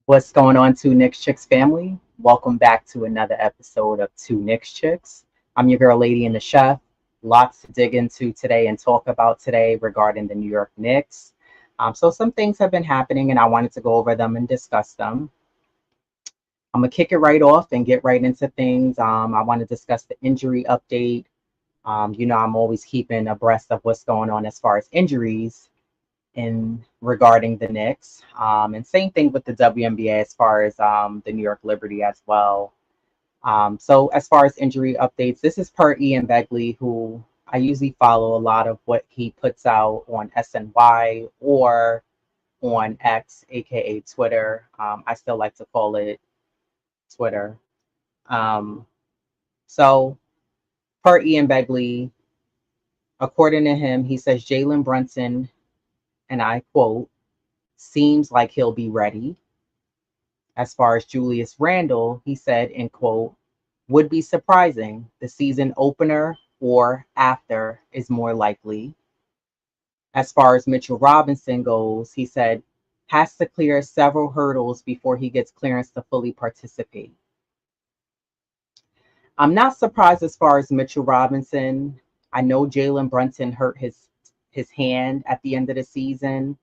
What's going on, Two Knicks Chicks family? Welcome back to another episode of Two Knicks Chicks. I'm your girl, Lady and the Chef. Lots to dig into today and talk about today regarding the New York Knicks. So some things have been happening, and I wanted to go over them and discuss them. I'm gonna kick it right off and get right into things. I want to discuss the injury update. I'm always keeping abreast of what's going on as far as injuries in regarding the Knicks. And same thing with the WNBA as far as the New York Liberty as well. So as far as injury updates, this is per Ian Begley, who I usually follow a lot of what he puts out on SNY or on X, aka Twitter. I still like to call it Twitter. Um, so per Ian Begley, according to him, he says Jalen Brunson, and I quote, seems like he'll be ready. As far as Julius Randle, he said, in quote, would be surprising. The season opener or after is more likely. As far as Mitchell Robinson goes, he said, has to clear several hurdles before he gets clearance to fully participate. I'm not surprised as far as Mitchell Robinson. I know Jalen Brunson hurt his hand at the end of the season.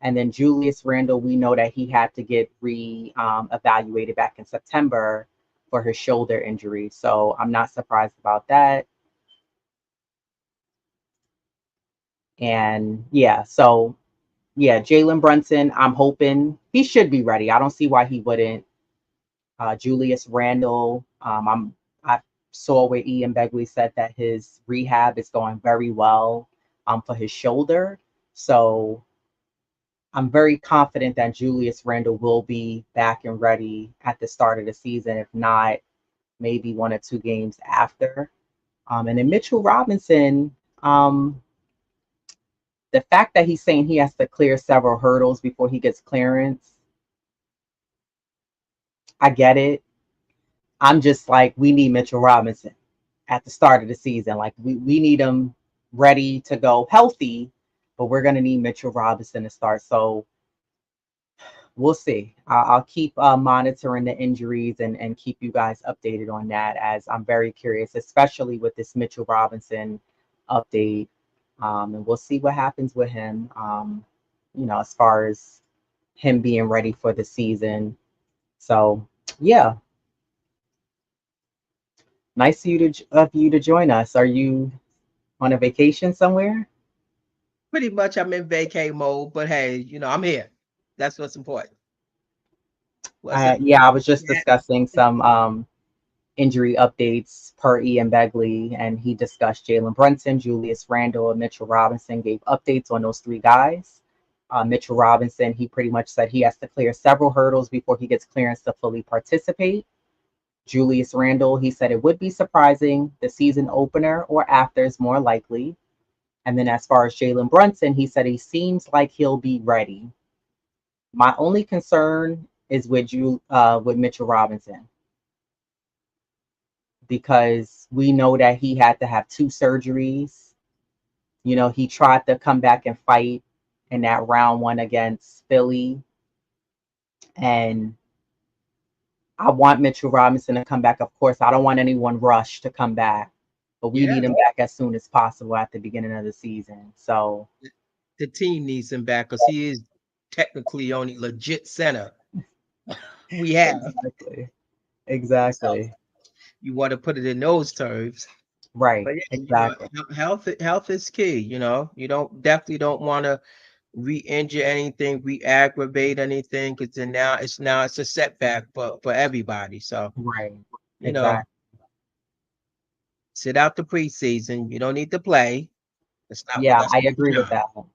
And then Julius Randle, we know that he had to get evaluated back in September for his shoulder injury. So I'm not surprised about that. And Jalen Brunson, I'm hoping he should be ready. I don't see why he wouldn't. Julius Randle, I saw where Ian Begley said that his rehab is going very well for his shoulder. So I'm very confident that Julius Randle will be back and ready at the start of the season, if not maybe one or two games after. And then Mitchell Robinson, the fact that he's saying he has to clear several hurdles before he gets clearance, I get it. I'm just like, we need Mitchell Robinson at the start of the season. Like we need him ready to go healthy, but we're going to need Mitchell Robinson to start. So we'll see. I'll keep monitoring the injuries and keep you guys updated on that, as I'm very curious, especially with this Mitchell Robinson update. And we'll see what happens with him, as far as him being ready for the season. So, yeah, nice of you to join us. Are you on a vacation somewhere? Pretty much I'm in vacay mode, but hey, I'm here. That's what's important. What's Yeah, I was just yeah, discussing some injury updates per Ian Begley, and he discussed Jalen Brunson, Julius Randle, and Mitchell Robinson, gave updates on those three guys. Mitchell Robinson, he pretty much said he has to clear several hurdles before he gets clearance to fully participate. Julius Randle, he said it would be surprising. The season opener or after is more likely. And then as far as Jalen Brunson, he said he seems like he'll be ready. My only concern is with Mitchell Robinson, because we know that he had to have two surgeries. He tried to come back and fight in that round one against Philly. And I want Mitchell Robinson to come back. Of course, I don't want anyone rushed to come back, but we yeah. need him back as soon as possible at the beginning of the season. So, The team needs him back because he is technically only legit center we have. exactly. So Exactly. you want to put it in those terms. Right. But yeah, Exactly. health is key. You don't want to re-injure anything, re-aggravate anything, because then now it's a setback for everybody. So Right. you know, Exactly. sit out the preseason. You don't need to play. Yeah, That's I not agree your with job. that.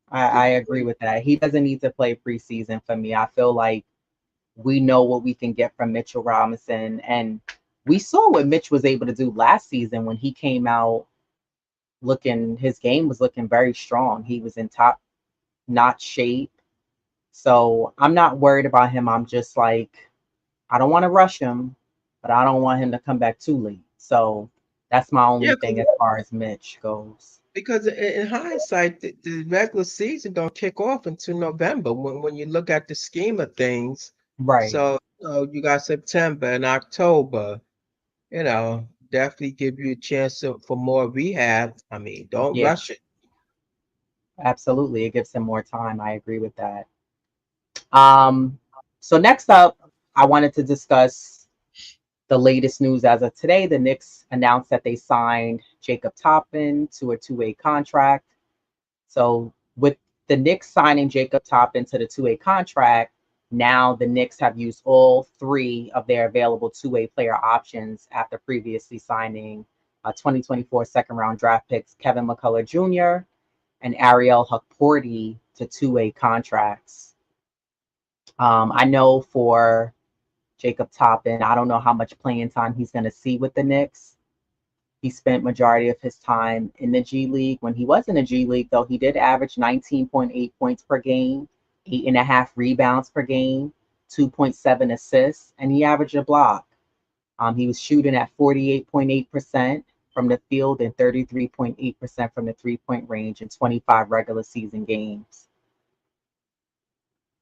I agree with that. He doesn't need to play preseason for me. I feel like we know what we can get from Mitchell Robinson. And we saw what Mitch was able to do last season when he came out his game was looking very strong. He was in top notch shape. So I'm not worried about him. I'm just like, I don't want to rush him, but I don't want him to come back too late. So that's my only Yeah, thing as far as Mitch goes. Because in hindsight, the regular season don't kick off until November when you look at the scheme of things. Right. So, you got September and October, definitely give you a chance for more rehab. I mean, don't Yeah, rush it. absolutely. It gives him more time. I agree with that. Um, so next up, I wanted to discuss the latest news as of today. The Knicks announced that they signed Jacob Toppin to a two-way contract. So with the Knicks signing Jacob Toppin to the two-way contract, now the Knicks have used all three of their available two-way player options after previously signing 2024 second-round draft picks Kevin McCullough Jr. and Ariel Hukporti to two-way contracts. I know for Jacob Toppin, I don't know how much playing time he's going to see with the Knicks. He spent majority of his time in the G League. When he was in the G League, though, he did average 19.8 points per game, 8.5 rebounds per game, 2.7 assists, and he averaged a block. He was shooting at 48.8% from the field and 33.8% from the three-point range in 25 regular season games.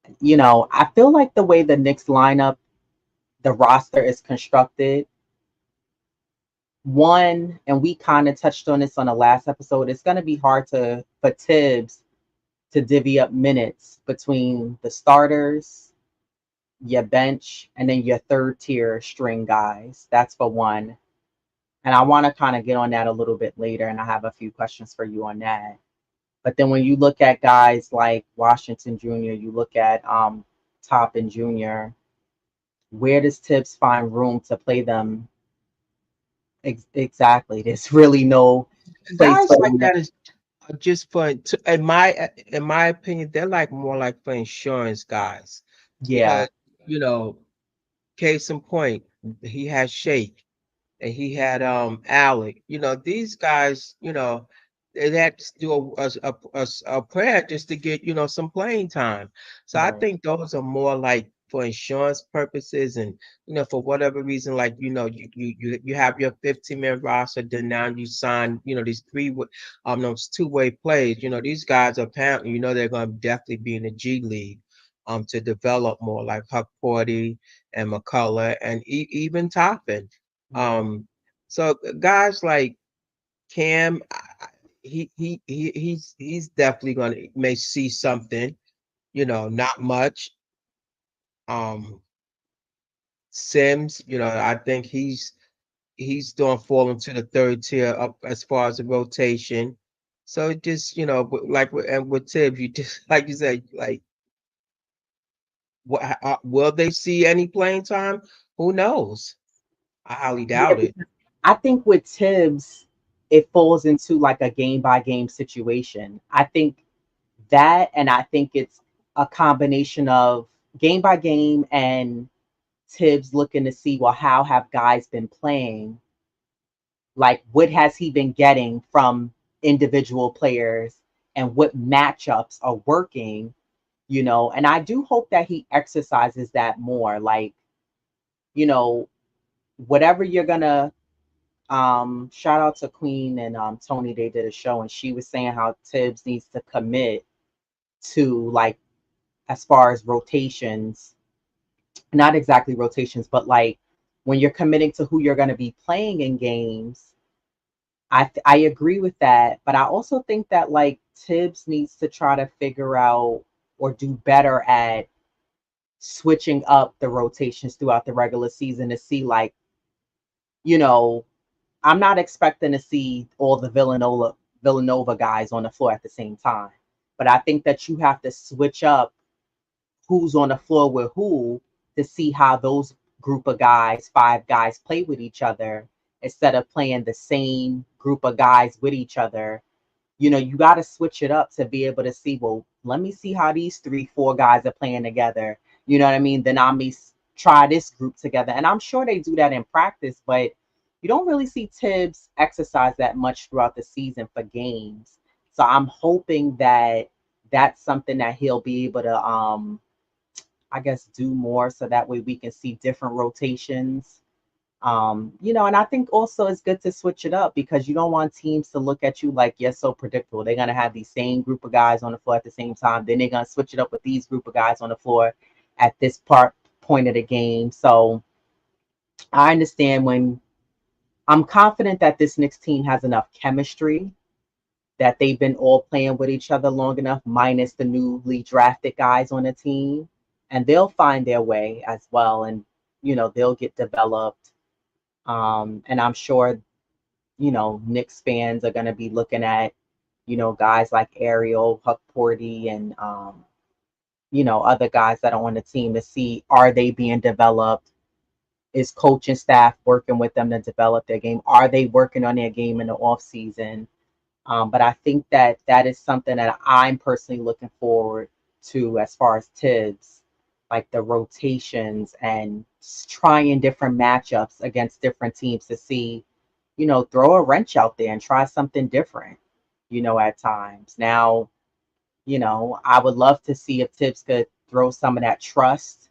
I feel like the way the Knicks lineup, the roster is constructed, one, and we kind of touched on this on the last episode, it's going to be hard for Tibbs to divvy up minutes between the starters, your bench, and then your third tier string guys. That's for one. And I want to kind of get on that a little bit later, and I have a few questions for you on that. But then when you look at guys like Washington Jr., you look at Toppin Jr., where does Tibbs find room to play them? Exactly. There's really no place Guys for like them. that is just in my opinion, they're like more like for insurance guys Yeah, because you know, case in point, he has Shake and he had Alec. These guys, they had to do a prayer just to get some playing time. So I right, think those are more like for insurance purposes and for whatever reason, like you have your 15-man roster, then now you sign these those two-way plays. These guys apparently they're going to definitely be in the G League to develop more like Huck Porty and McCullough and even Toppin. yeah, Um, so guys like Cam, he's definitely gonna may see something, not much. Um, Sims, I think he's doing fall into the third tier up as far as the rotation. So it just and with Tibbs, you just like you said, like what will they see any playing time? Who knows? I highly yeah. doubt it. Because I think with Tibbs, it falls into like a game by game situation. I think that, and I think it's a combination of game by game and Tibbs looking to see, well, how have guys been playing? Like, what has he been getting from individual players and what matchups are working? And I do hope that he exercises that more. Like, you know, whatever you're gonna shout out to Queen and Tony, they did a show and she was saying how Tibbs needs to commit to, like, as far as rotations, not exactly rotations, but like when you're committing to who you're going to be playing in games. I agree with that, but I also think that like Tibbs needs to try to figure out or do better at switching up the rotations throughout the regular season to see, like, you know, I'm not expecting to see all the Villanova guys on the floor at the same time. But I think that you have to switch up who's on the floor with who to see how those group of guys, five guys, play with each other instead of playing the same group of guys with each other. You got to switch it up to be able to see, well, let me see how these three, four guys are playing together. You know what I mean? Then I may try this group together. And I'm sure they do that in practice, but you don't really see Tibbs exercise that much throughout the season for games. So I'm hoping that that's something that he'll be able to, I guess, do more so that way we can see different rotations. And I think also it's good to switch it up because you don't want teams to look at you like you're so predictable. They're gonna have these same group of guys on the floor at the same time. Then they're gonna switch it up with these group of guys on the floor at this point of the game. So I understand when I'm confident that this Knicks team has enough chemistry that they've been all playing with each other long enough, minus the newly drafted guys on the team, and they'll find their way as well, and they'll get developed. And I'm sure Knicks fans are going to be looking at guys like Ariel Huckporty and other guys that are on the team to see, are they being developed? Is coaching staff working with them to develop their game? Are they working on their game in the off season? But I think that that is something that I'm personally looking forward to as far as Tibbs, like the rotations and trying different matchups against different teams to see, throw a wrench out there and try something different, at times. Now, I would love to see if Tibbs could throw some of that trust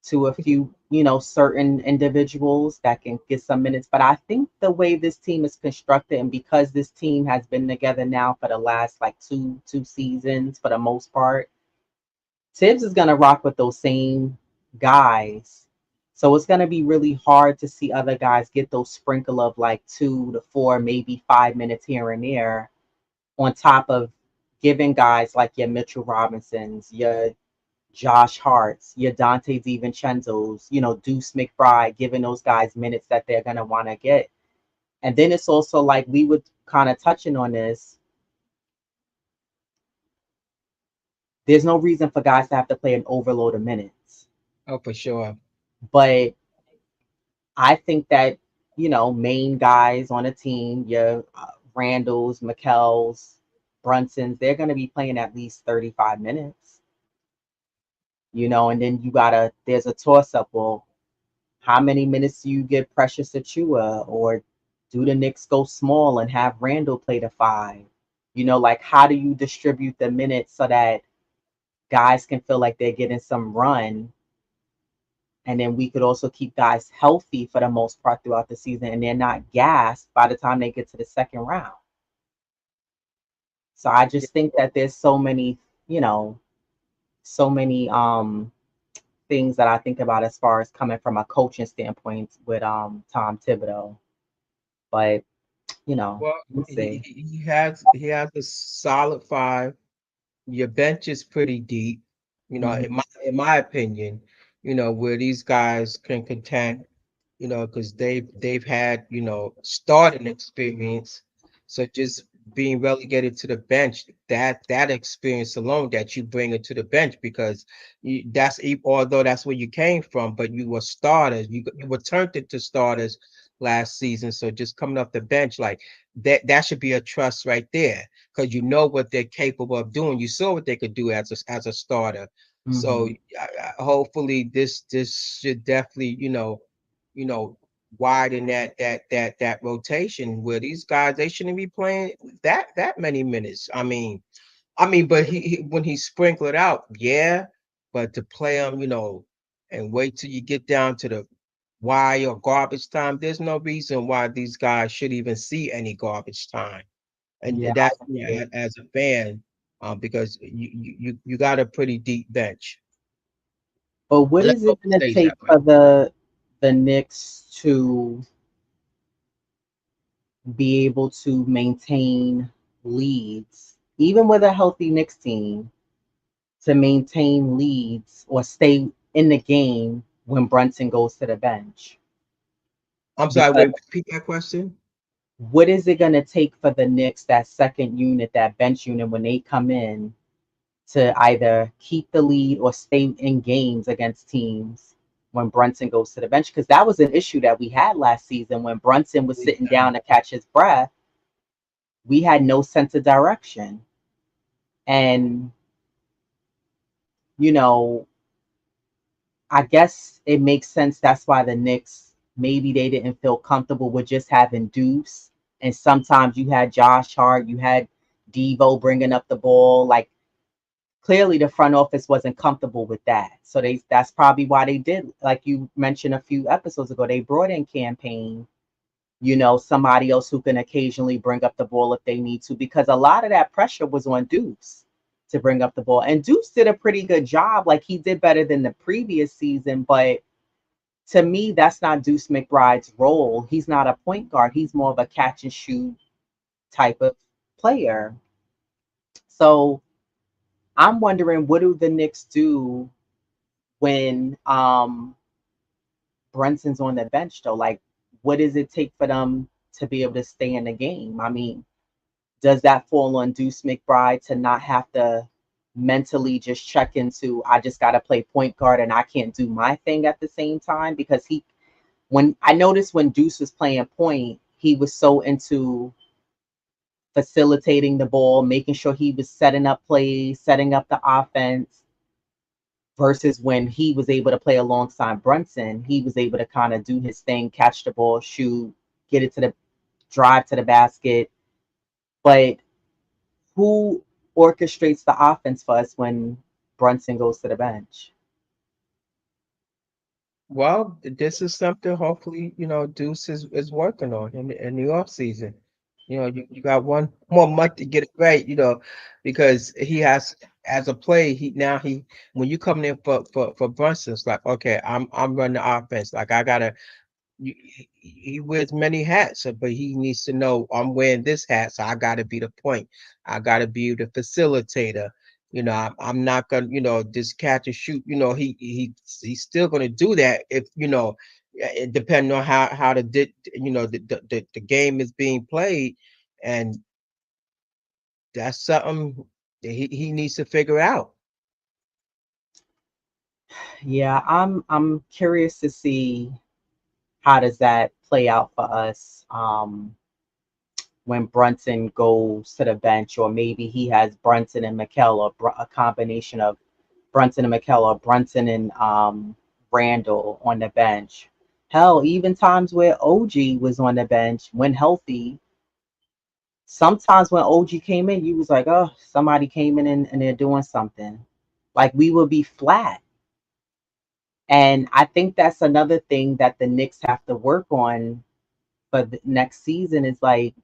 to a few, certain individuals that can get some minutes. But I think the way this team is constructed, and because this team has been together now for the last like two seasons for the most part, Tibbs is gonna rock with those same guys. So it's gonna be really hard to see other guys get those sprinkle of like 2 to 4, maybe 5 minutes here and there, on top of giving guys like your Mitchell Robinsons, your Josh Hart's, your Dante DiVincenzo's, Deuce McBride, giving those guys minutes that they're going to want to get. And then it's also like we would kind of touching on this. There's no reason for guys to have to play an overload of minutes. Oh, for sure. But I think that, main guys on a team, your Randalls, McKells, Brunsons, they're going to be playing at least 35 minutes, and then there's a toss up. Well, how many minutes do you give Precious Achua, or do the Knicks go small and have Randall play the 5? Like, how do you distribute the minutes so that guys can feel like they're getting some run? And then we could also keep guys healthy for the most part throughout the season, and they're not gassed by the time they get to the second round. So I just think that there's so many things that I think about as far as coming from a coaching standpoint with Tom Thibodeau. But Well, we'll see. he has a solid five. Your bench is pretty deep, Mhm. in my opinion, where these guys can contend, because they've had, starting experience. So just being relegated to the bench, that experience alone that you bring it to the bench, because although that's where you came from, but you were starters, you were turned into starters last season. So just coming off the bench, like that should be a trust right there, because you know what they're capable of doing. You saw what they could do as a starter. So Mhm. hopefully this should definitely, you know, widen that rotation, where these guys, they shouldn't be playing that many minutes. But when he sprinkled out, yeah, but to play them, and wait till you get down to the wire or garbage time, there's no reason why these guys should even see any garbage time. And Yeah, that's, I agree. as a fan, because you got a pretty deep bench. But what Let's is hope it it going to stays take that way. for the Knicks to be able to maintain leads, even with a healthy Knicks team, to maintain leads or stay in the game when Brunson goes to the bench? I'm sorry, Because wait, repeat that question. what is it going to take for the Knicks, that second unit, that bench unit, when they come in, to either keep the lead or stay in games against teams when Brunson goes to the bench? Because that was an issue that we had last season when Brunson was sitting down to catch his breath. We had no sense of direction. And, you know, I guess it makes sense. That's why the Knicks, maybe they didn't feel comfortable with just having Deuce. And sometimes you had Josh Hart, you had Devo bringing up the ball. Like, clearly the front office wasn't comfortable with that. So that's probably why they did, like you mentioned a few episodes ago, they brought in campaign, somebody else who can occasionally bring up the ball if they need to, because a lot of that pressure was on Deuce to bring up the ball. And Deuce did a pretty good job. Like he did better than the previous season, but to me, that's not Deuce McBride's role. He's not a point guard. He's more of a catch and shoot type of player. So I'm wondering, what do the Knicks do when Brunson's on the bench though? Like, what does it take for them to be able to stay in the game? I mean, does that fall on Deuce McBride to not have to mentally just check into, I just got to play point guard and I can't do my thing at the same time? Because when I noticed when Deuce was playing point, he was so into facilitating the ball, making sure he was setting up plays, setting up the offense, versus when he was able to play alongside Brunson, he was able to kind of do his thing, catch the ball, shoot, get it to the drive to the basket. But who orchestrates the offense for us when Brunson goes to the bench? Well, this is something hopefully, Deuce is working on in the off season. You got one more month to get it right, because he has as a play, he when you come in for Brunson, it's like, okay, I'm running the offense. Like I gotta he wears many hats, but he needs to know I'm wearing this hat, so I got to be the point. I got to be the facilitator. I'm not gonna, just catch and shoot. He's still gonna do that if depending on how the game is being played, and that's something that he needs to figure out. Yeah, I'm curious to see how does that play out for us when Brunson goes to the bench, or maybe he has Brunson and Mikel, or a combination of Brunson and Mikel, or Brunson and Randall on the bench. Hell, even times where OG was on the bench when healthy, sometimes when OG came in, you was like, oh, somebody came in and they're doing something. Like we would be flat. And I think that's another thing that the Knicks have to work on for the next season, is like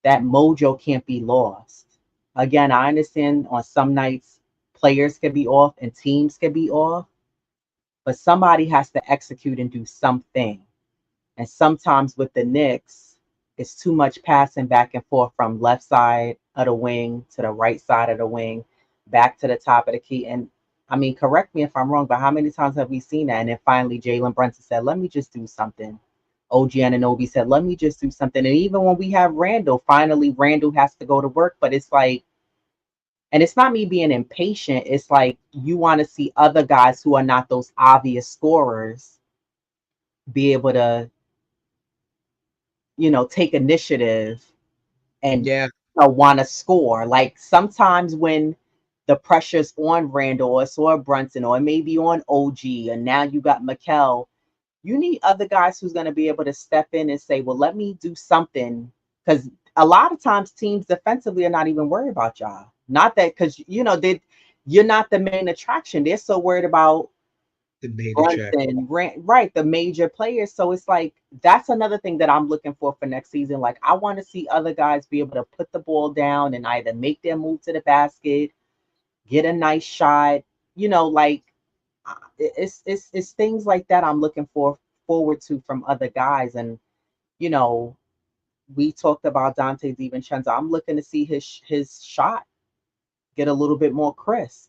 that mojo can't be lost. Again, I understand on some nights players can be off and teams can be off, but somebody has to execute and do something. And sometimes with the Knicks, it's too much passing back and forth from left side of the wing to the right side of the wing, back to the top of the key. And I mean, correct me if I'm wrong, but how many times have we seen that? And then finally, Jalen Brunson said, let me just do something. OG Ananobi said, let me just do something. And even when we have Randall, finally, Randall has to go to work. But it's like, and it's not me being impatient. It's like you want to see other guys who are not those obvious scorers be able to, take initiative and Yeah. want to score. Like sometimes when the pressure's on Randall or it's on Brunson or maybe on OG, and now you got Mikel, you need other guys who's going to be able to step in and say, well, let me do something. Because a lot of times teams defensively are not even worried about y'all. Not that, because, you're not the main attraction. They're so worried about The beta check. Brunson, right, the major players. So it's like that's another thing that I'm looking for next season. Like I want to see other guys be able to put the ball down and either make their move to the basket, get a nice shot. Like it's things like that I'm looking forward to from other guys. And you know, we talked about Dante DiVincenzo. I'm looking to see his shot get a little bit more crisp.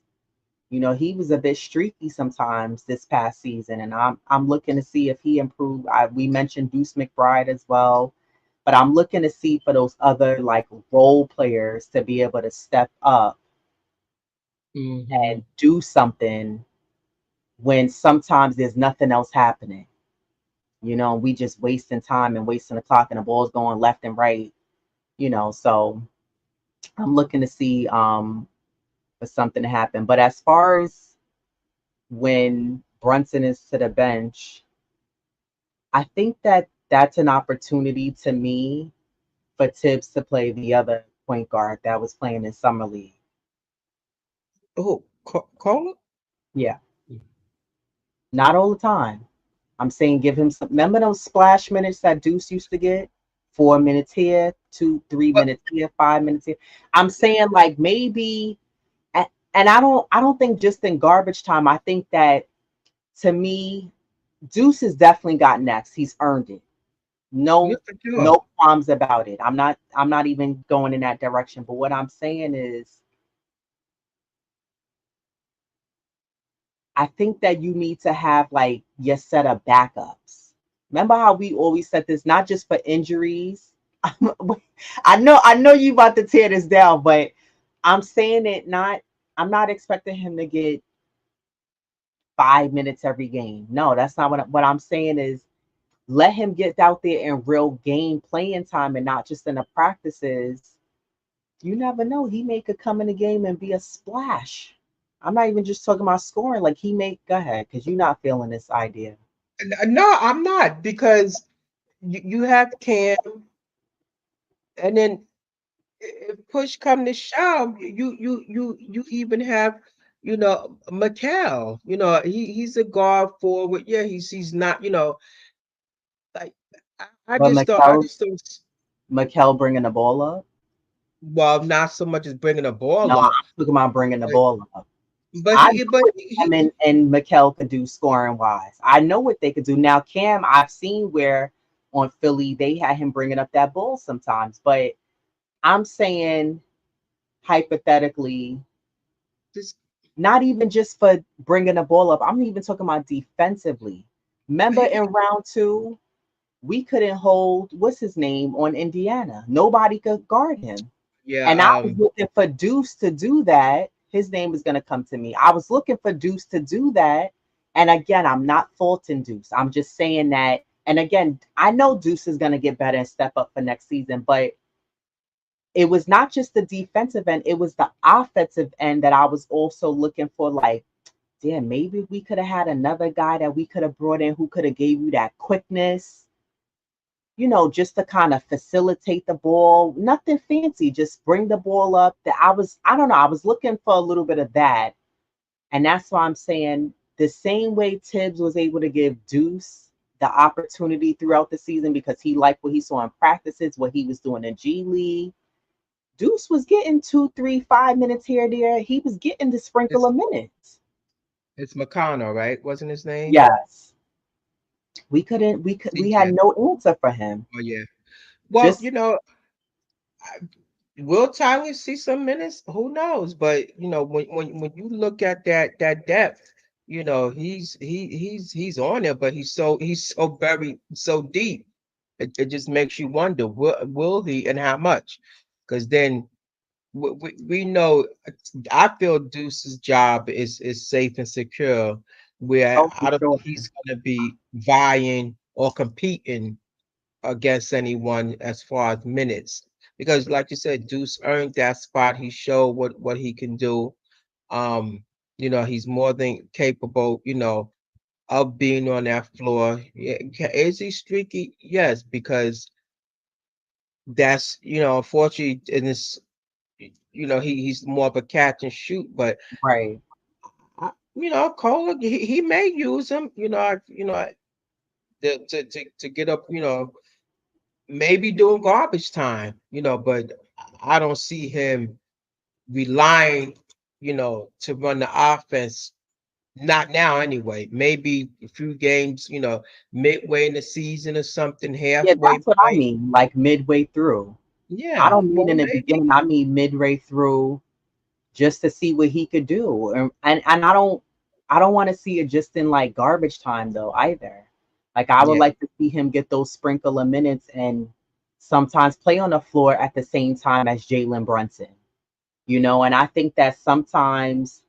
He was a bit streaky sometimes this past season, and I'm looking to see if he improved. We mentioned Deuce McBride as well, but I'm looking to see for those other like role players to be able to step up Hmm. and do something when sometimes there's nothing else happening. We just wasting time and wasting the clock, and the ball's going left and right. So I'm looking to see for something to happen. But as far as when Brunson is to the bench, I think that that's an opportunity to me for Tibbs to play the other point guard that was playing in summer league. Oh, Cola? Yeah, not all the time. I'm saying give him some. Remember those splash minutes that Deuce used to get? 4 minutes here, two, 3 minutes here, 5 minutes here. I'm saying like maybe, and I don't think just in garbage time. I think that to me, Deuce has definitely got next. He's earned it. Yeah, No, for sure. no qualms about it. I'm not even going in that direction. But what I'm saying is, I think that you need to have like your set of backups. Remember how we always said this, not just for injuries. I know you about to tear this down, but I'm saying it not. I'm not expecting him to get 5 minutes every game. No, that's not what I'm saying is let him get out there in real game playing time and not just in the practices. You never know. He may could come in the game and be a splash. I'm not even just talking about scoring. Like he may go ahead because you're not feeling this idea. No, I'm not because you have Cam, and then if push come to shove, you even have, Mikal. He's a guard forward. Yeah, he's not. Like I But just don't. I just don't. Mikel bringing the ball up. Well, not so much as bringing the No, ball I'm up, talking about bringing the but ball up. but I know he but what Cam he and Mikel could do scoring wise. I know what they could do. Now, Cam, I've seen where on Philly they had him bringing up that ball sometimes, but I'm saying hypothetically, just not even just for bringing the ball up. I'm even talking about defensively. Remember he, in round two, we couldn't hold what's his name on Indiana. Nobody could guard him. yeah And I was looking for Deuce to do that. His name is going to come to me. I was looking for Deuce to do that. And again, I'm not faulting Deuce. I'm just saying that. And again, I know Deuce is going to get better and step up for next season, but it was not just the defensive end, it was the offensive end that I was also looking for. Like, damn, maybe we could have had another guy that we could have brought in who could have gave you that quickness, just to kind of facilitate the ball. Nothing fancy, just bring the ball up. That I don't know, I was looking for a little bit of that. And that's why I'm saying the same way Tibbs was able to give Deuce the opportunity throughout the season because he liked what he saw in practices, what he was doing in G League. Deuce was getting 2, 3, 5 minutes here, there. He was getting the sprinkle it's of minutes. it's McConnell, right? Wasn't his name? Yes. We had Yeah. no answer for him. Oh yeah. Well, Just will Tyler see some minutes? Who knows? But when you look at that depth, he's on there, but he's so very so deep. It just makes you wonder, will he and how much? Because then we know I feel Deuce's job is safe and secure, where oh for I don't sure. think he's gonna be vying or competing against anyone as far as minutes. Because like you said, Deuce earned that spot. He showed what he can do. Um, he's more than capable, of being on that floor. Yeah, is he streaky? Yes, because that's unfortunately in this, he's more of a catch and shoot. But Right. Cole, he may use him, to get up, maybe during garbage time, but I don't see him relying, to run the offense. Not now, anyway. Maybe a few games, midway in the season or something, Yeah, halfway that's what I point. mean. Like midway through. I Yeah, don't mean well, in the maybe. beginning. I mean midway through, just to see what he could do. And I don't want to see it just in like garbage time though either. Like I would Yeah, like to see him get those sprinkle of minutes and sometimes play on the floor at the same time as Jalen Brunson. And I think that sometimes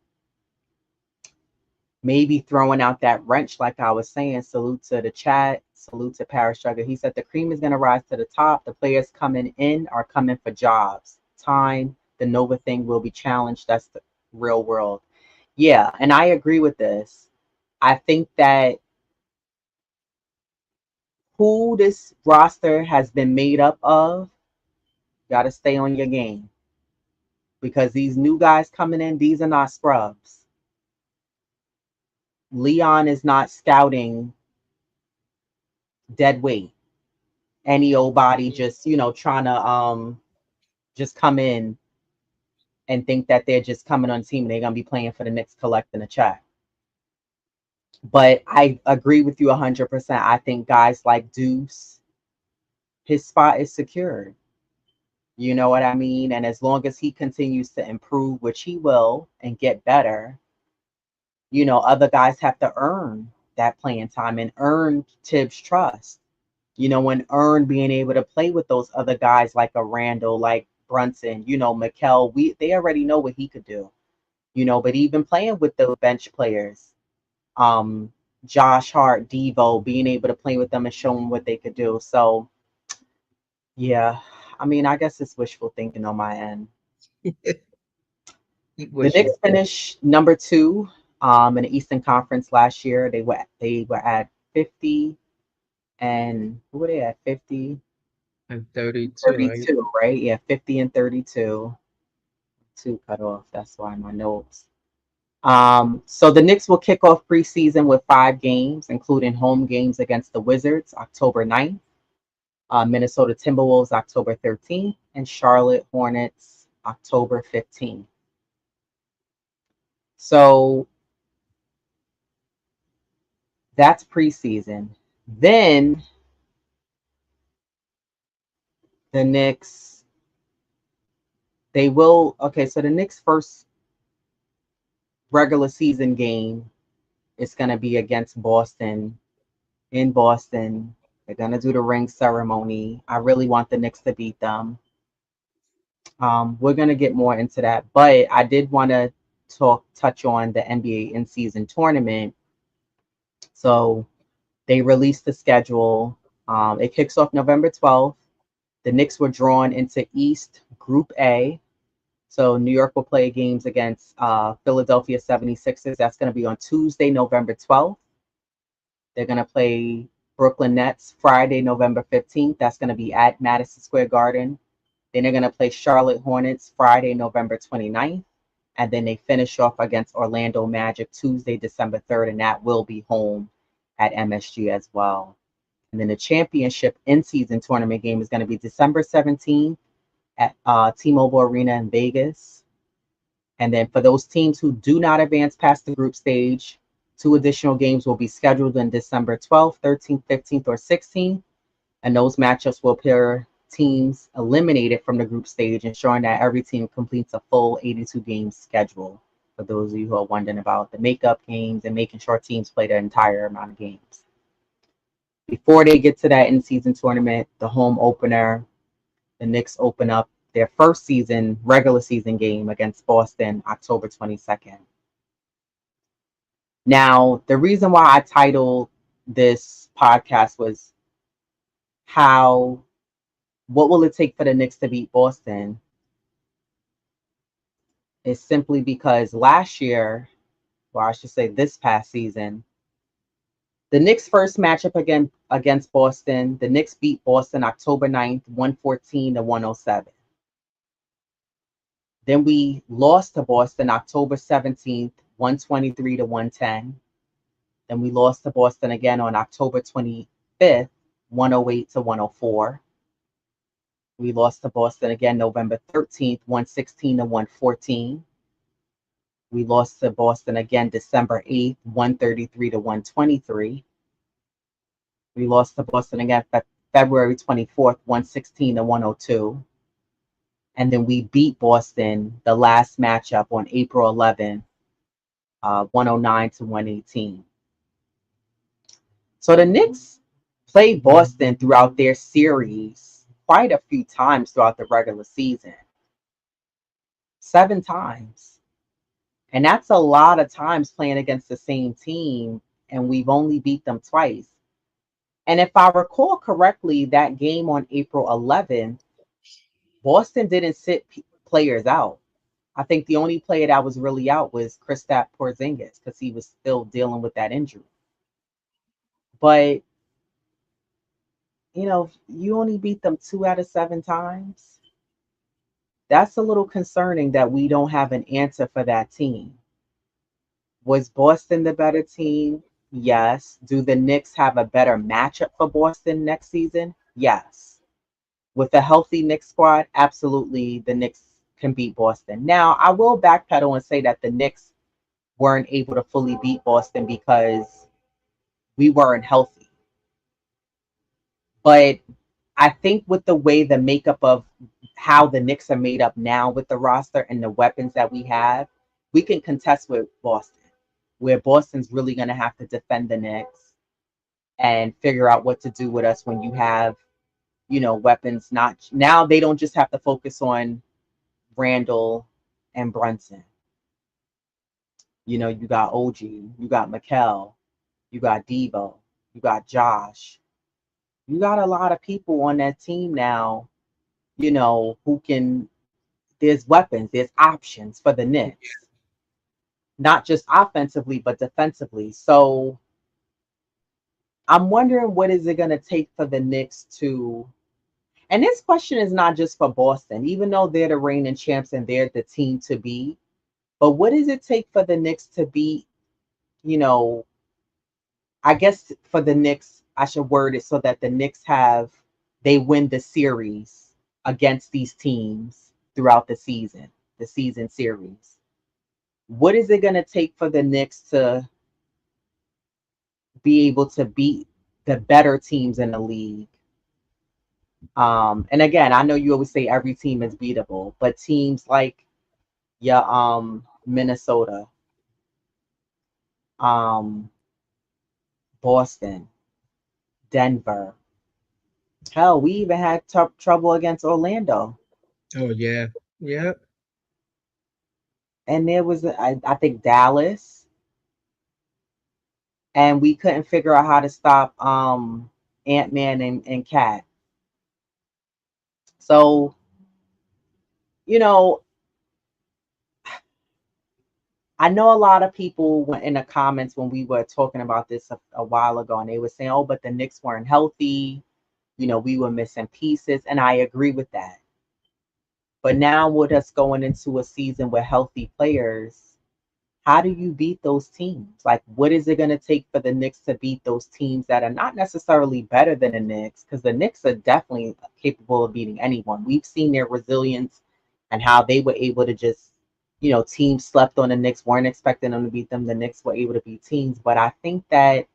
maybe throwing out that wrench, like I was saying. Salute to the chat. Salute to Paris Sugar. He said the cream is going to rise to the top. The players coming in are coming for jobs. Time, the Nova thing will be challenged. That's the real world. Yeah, and I agree with this. I think that who this roster has been made up of, got to stay on your game because these new guys coming in, these are not scrubs. Leon is not scouting dead weight. Any old body just, trying to just come in and think that they're just coming on the team and they're gonna be playing for the Knicks collecting a check. But I agree with you 100%. I think guys like Deuce, his spot is secured. You know what I mean? And as long as he continues to improve, which he will, and get better, other guys have to earn that playing time and earn Tibbs' trust. And earn being able to play with those other guys like a Randall, like Brunson, Mikal. They already know what he could do. But even playing with the bench players, um, Josh Hart, Devo, being able to play with them and show them what they could do. So yeah, I mean, I guess it's wishful thinking on my end. Keep The wishing. Knicks finished number two in the Eastern Conference last year. They were at 50 and who were they at 50? I'm 32, right? 32, right? Yeah, 50 and 32. Two cut off. That's why my notes. So the Knicks will kick off preseason with 5 games, including home games against the Wizards October 9th, Minnesota Timberwolves October 13th, and Charlotte Hornets October 15th. So that's preseason. Then the Knicks, they will, okay, so the Knicks' first regular season game is going to be against Boston in Boston. They're going to do the ring ceremony. I really want the Knicks to beat them. We're going to get more into that, but I did want to touch on the NBA in-season tournament. So they released the schedule. It kicks off November 12th. The Knicks were drawn into East Group A. So New York will play games against Philadelphia 76ers. That's going to be on Tuesday, November 12th. They're going to play Brooklyn Nets Friday, November 15th. That's going to be at Madison Square Garden. Then they're going to play Charlotte Hornets Friday, November 29th. And then they finish off against Orlando Magic Tuesday, December 3rd. And that will be home at MSG as well. And then the championship in-season tournament game is going to be December 17th at T-Mobile Arena in Vegas. And then for those teams who do not advance past the group stage, 2 additional games will be scheduled in December 12th, 13th, 15th, or 16th. And those matchups will pair teams eliminated from the group stage, ensuring that every team completes a full 82 game schedule. For those of you who are wondering about the makeup games and making sure teams play the entire amount of games. Before they get to that in-season tournament, the home opener, the Knicks open up their first season, regular season game against Boston, October 22nd. Now, the reason why I titled this podcast was what will it take for the Knicks to beat Boston? Is simply because last year, or I should say this past season, the Knicks' first matchup against Boston, the Knicks beat Boston October 9th, 114 to 107. Then we lost to Boston October 17th, 123 to 110. Then we lost to Boston again on October 25th, 108 to 104. We lost to Boston again November 13th, 116 to 114. We lost to Boston again December 8th, 133 to 123. We lost to Boston again February 24th, 116 to 102. And then we beat Boston the last matchup on April 11th, 109 to 118. So the Knicks played Boston throughout their series quite a few times throughout the regular season. 7 times. And that's a lot of times playing against the same team, and we've only beat them twice. And if I recall correctly, that game on April 11th, Boston didn't sit players out. I think the only player that was really out was Kristaps Porzingis because he was still dealing with that injury. But you only beat them 2 out of 7 times. That's a little concerning that we don't have an answer for that team. Was Boston the better team? Yes. Do the Knicks have a better matchup for Boston next season? Yes. With a healthy Knicks squad, absolutely the Knicks can beat Boston. Now, I will backpedal and say that the Knicks weren't able to fully beat Boston because we weren't healthy. But I think with the way the makeup of how the Knicks are made up now with the roster and the weapons that we have, we can contest with Boston, where Boston's really going to have to defend the Knicks and figure out what to do with us when you have, weapons. Not now, they don't just have to focus on Randall and Brunson. You got OG, you got Mikel, you got Devo, you got Josh. You got a lot of people on that team now, who can, there's weapons, there's options for the Knicks, not just offensively, but defensively. So I'm wondering what is it going to take for the Knicks to, and this question is not just for Boston, even though they're the reigning champs and they're the team to beat, but what does it take for the Knicks to beat, you know, I guess for the Knicks, I should word it so that the Knicks they win the series against these teams throughout the season series. What is it going to take for the Knicks to be able to beat the better teams in the league? And again, I know you always say every team is beatable, but teams like Minnesota, um, Boston, Denver. Hell, we even had trouble against Orlando. Oh yeah, yeah. And there was I think Dallas, and we couldn't figure out how to stop Ant-Man and Cat. So, you know, I know a lot of people went in the comments when we were talking about this a while ago, and they were saying, "Oh, but the Knicks weren't healthy. We were missing pieces," and I agree with that. But now with us going into a season with healthy players, how do you beat those teams? Like, what is it going to take for the Knicks to beat those teams that are not necessarily better than the Knicks? Because the Knicks are definitely capable of beating anyone. We've seen their resilience and how they were able to just, teams slept on the Knicks, weren't expecting them to beat them. The Knicks were able to beat teams. But I think that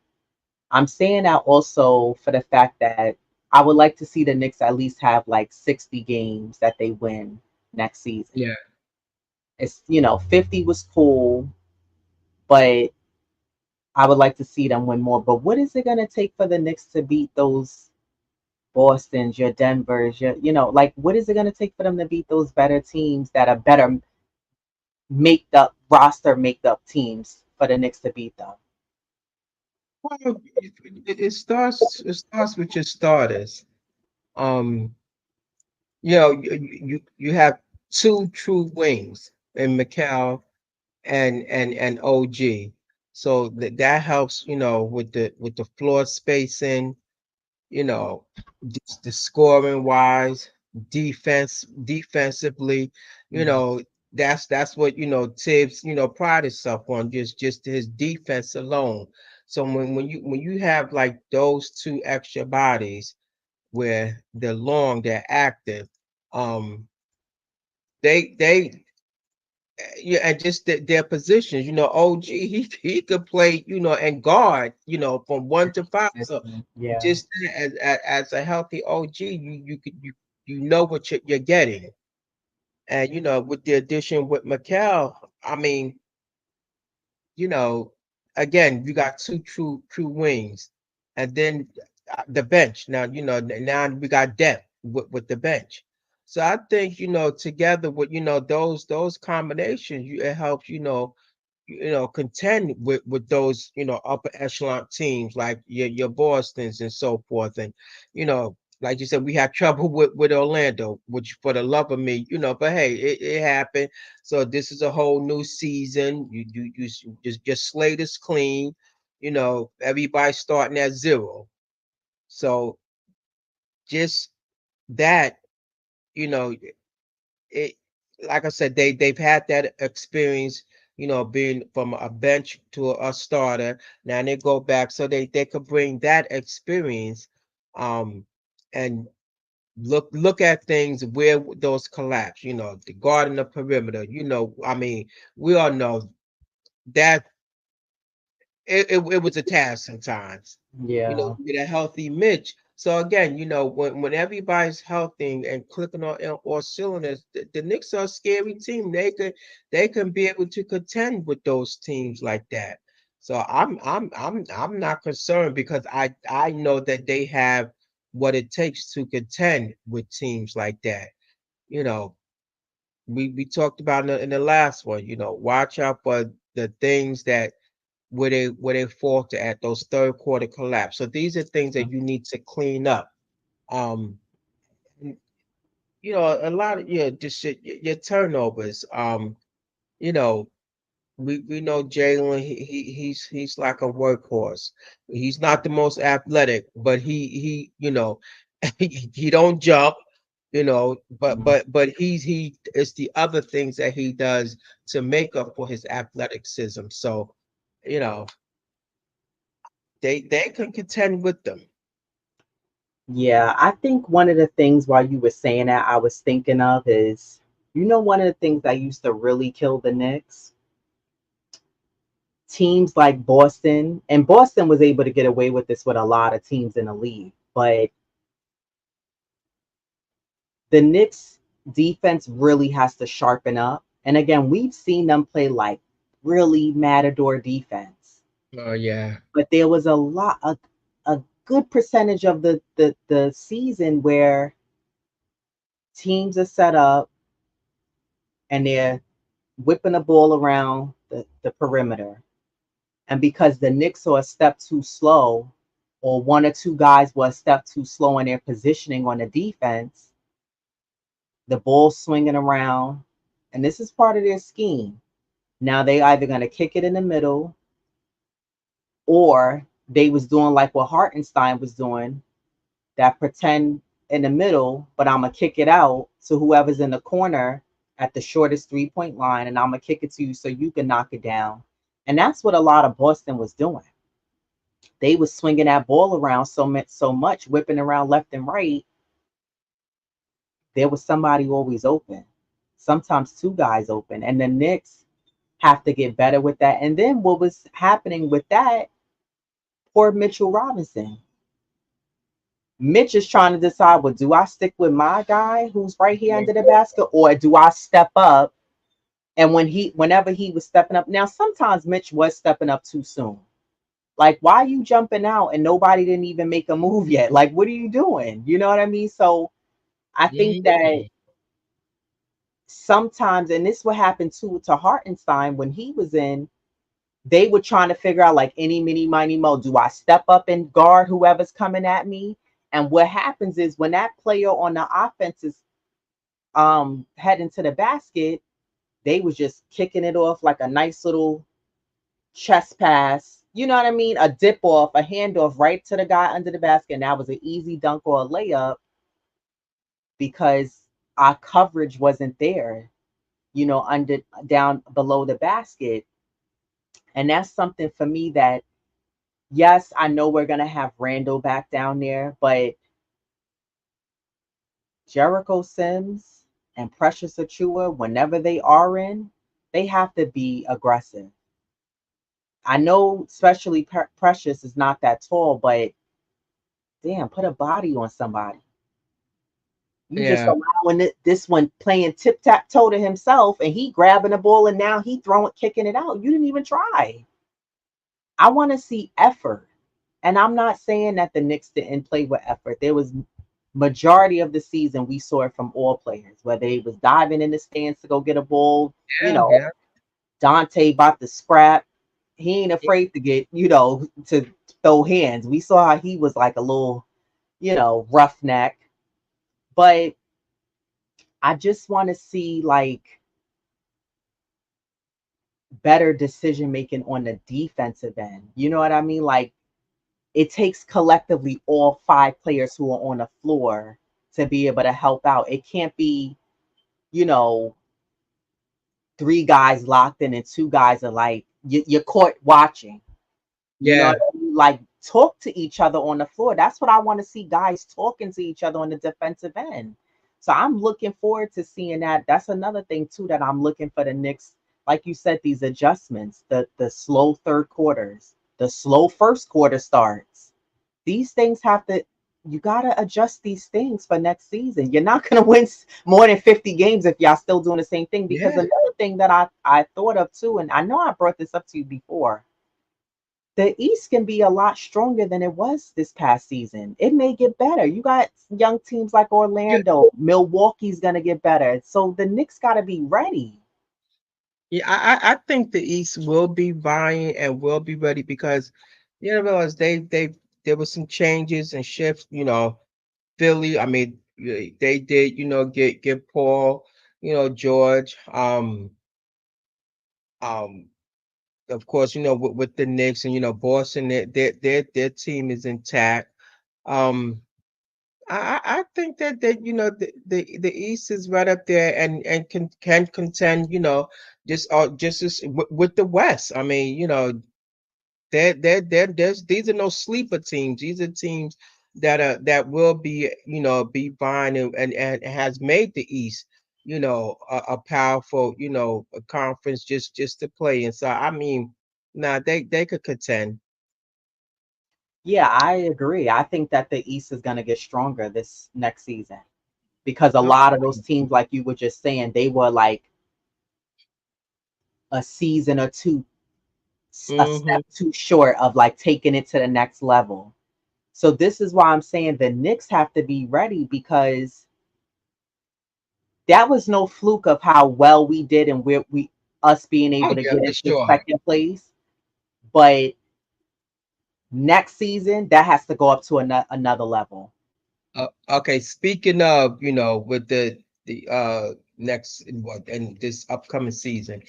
I'm saying that also for the fact that I would like to see the Knicks at least have like 60 games that they win next season. Yeah. It's, 50 was cool, but I would like to see them win more. But what is it going to take for the Knicks to beat those Bostons, your Denvers, like what is it going to take for them to beat those better teams that are better make up teams for the Knicks to beat them? Well, it starts with your starters. Um, you have two true wings in Mikal and OG. So that helps, with the floor spacing, just the scoring wise, defensively, you Mhm. know, that's what Tibbs, pride himself on, just his defense alone. So when you have like those two extra bodies where they're long, they're active, um, they yeah, and just their positions. OG he could play, and guard, from 1 to 5. So Yeah. just as a healthy OG, you know what you're getting, and with the addition with Mikel, I mean, you know, again, you got two true wings, and then the bench. Now now we got depth with the bench. So I think together with those combinations, it helps contend with those upper echelon teams like your Boston's and so forth. And like you said, we had trouble with Orlando, which for the love of me, but hey, it happened. So this is a whole new season. Just slate is clean. Everybody starting at zero. So just that, you know, it like I said, they've had that experience, being from a bench to a starter. Now they go back, so they could bring that experience, um, and look at things where those collapse. The guard in the perimeter. I mean, we all know that it was a task sometimes. Yeah. To get a healthy Mitch. So again, when everybody's healthy and clicking on all cylinders, the Knicks are a scary team. They can be able to contend with those teams like that. So I'm not concerned because I know that they have what it takes to contend with teams like that. You know, we talked about in the last one. Watch out for the things that where they falter at those third quarter collapse. So these are things that you need to clean up. Um, a lot of just your turnovers. You know, we know Jalen. He's like a workhorse. He's not the most athletic, but he don't jump. But he it's the other things that he does to make up for his athleticism. So, you know, they can contend with them. Yeah, I think one of the things while you were saying that I was thinking of is, one of the things that used to really kill the Knicks, teams like Boston, and Boston was able to get away with this with a lot of teams in the league, but the Knicks defense really has to sharpen up. And again, we've seen them play like really matador defense, Oh yeah. but there was a good percentage of the season where teams are set up and they're whipping the ball around the perimeter. And because the Knicks are a step too slow, or one or two guys were a step too slow in their positioning on the defense, the ball swinging around. And this is part of their scheme. Now they either going to kick it in the middle, or they was doing like what Hartenstein was doing, that pretend in the middle, but I'm going to kick it out to whoever's in the corner at the shortest 3-point line, and I'm going to kick it to you so you can knock it down. And that's what a lot of Boston was doing. They was swinging that ball around so much, whipping around left and right. There was somebody always open, sometimes two guys open, and the Knicks have to get better with that. And then what was happening with that? Poor Mitchell Robinson. Mitch is trying to decide, well, do I stick with my guy who's right here under the basket, or do I step up? And whenever he was stepping up, now sometimes Mitch was stepping up too soon. Like, why are you jumping out and nobody didn't even make a move yet? Like, what are you doing? You know what I mean? So I think that Mhm. sometimes, and this what happened to Hartenstein when he was in, they were trying to figure out like any, mini, miny, mo. Do I step up and guard whoever's coming at me? And what happens is when that player on the offense is heading to the basket, they was just kicking it off like a nice little chest pass. You know what I mean? A dip off, a handoff right to the guy under the basket. And that was an easy dunk or a layup because our coverage wasn't there, under down below the basket. And that's something for me that, yes, I know we're gonna have Randall back down there, but Jericho Sims and Precious Achua, whenever they are in, they have to be aggressive. I know, especially Precious is not that tall, but damn, put a body on somebody. You just Yeah. allowing this one playing tip tap toe to himself, and he grabbing the ball, and now he throwing, kicking it out. You didn't even try. I want to see effort, and I'm not saying that the Knicks didn't play with effort. There was majority of the season we saw it from all players, whether they was diving in the stands to go get a ball. You Yeah. know, Yeah. Dante about to scrap. He ain't afraid to get, to throw hands. We saw how he was like a little, roughneck. But I just want to see like better decision making on the defensive end. You know what I mean? Like it takes collectively all five players who are on the floor to be able to help out. It can't be, you know, three guys locked in and two guys are like you're caught watching. You know what Yeah, I mean? Like talk to each other on the floor. That's what I want to see, guys talking to each other on the defensive end. So I'm looking forward to seeing that. That's another thing too that I'm looking for the Knicks. Like you said, these adjustments, the slow third quarters, the slow first quarter starts. These things have to. You gotta adjust these things for next season. You're not gonna win more than 50 games if y'all still doing the same thing. Because yeah. another thing that I thought of too, and I know I brought this up to you before, the East can be a lot stronger than it was this past season. It may get better. You got young teams like Yeah, Orlando, Milwaukee's gonna get better. So the Knicks gotta be ready. yeah, I think the East will be vying and will be ready because you know realize they there was some changes and shifts. Philly. I mean, they did get Paul, George. Um, of course, with the Knicks and Boston, their team is intact. Um, I think that the East is right up there and can contend, just as with the West. I mean, there's these are no sleeper teams. These are teams that will be vying and has made the East, a powerful, a conference just to play in. So I mean, nah, they could contend. Yeah, I agree. I think that the East is gonna get stronger this next season because a lot of those teams, like you were just saying, they were like a season or two, a Mm-hmm. step too short of like taking it to the next level. So this is why I'm saying the Knicks have to be ready because that was no fluke of how well we did and where we us being Oh able to yeah, get for into sure. second place. But next season, that has to go up to another level. Okay, speaking of, with the next what and this upcoming season,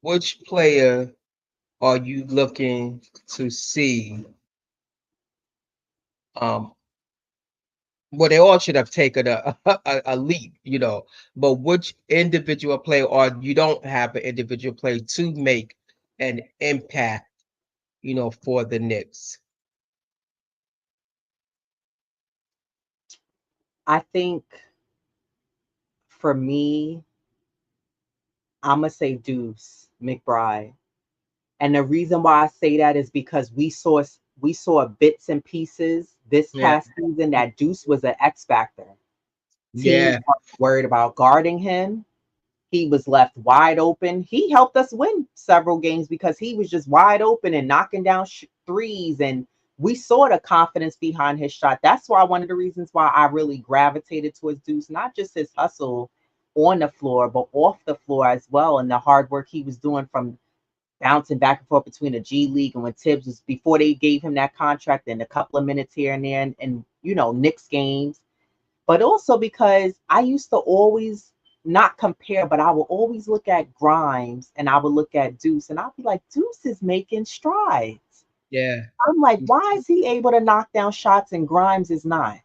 which player are you looking to see? Um, well, they all should have taken a leap, but which individual player or you don't have an individual player to make an impact, for the Knicks? I think for me, I'm gonna say Deuce McBride. And the reason why I say that is because we saw bits and pieces this Yeah, past season that Deuce was an X factor. Teams yeah, weren't worried about guarding him. He was left wide open. He helped us win several games because he was just wide open and knocking down threes. And we saw the confidence behind his shot. That's why one of the reasons why I really gravitated towards Deuce, not just his hustle on the floor, but off the floor as well. And the hard work he was doing from bouncing back and forth between the G League and when Tibbs was before they gave him that contract and a couple of minutes here and there and Knicks games, but also because I used to always not compare, but I would always look at Grimes and I would look at Deuce and I'd be like, Deuce is making strides. yeah, I'm like, why is he able to knock down shots and Grimes is not?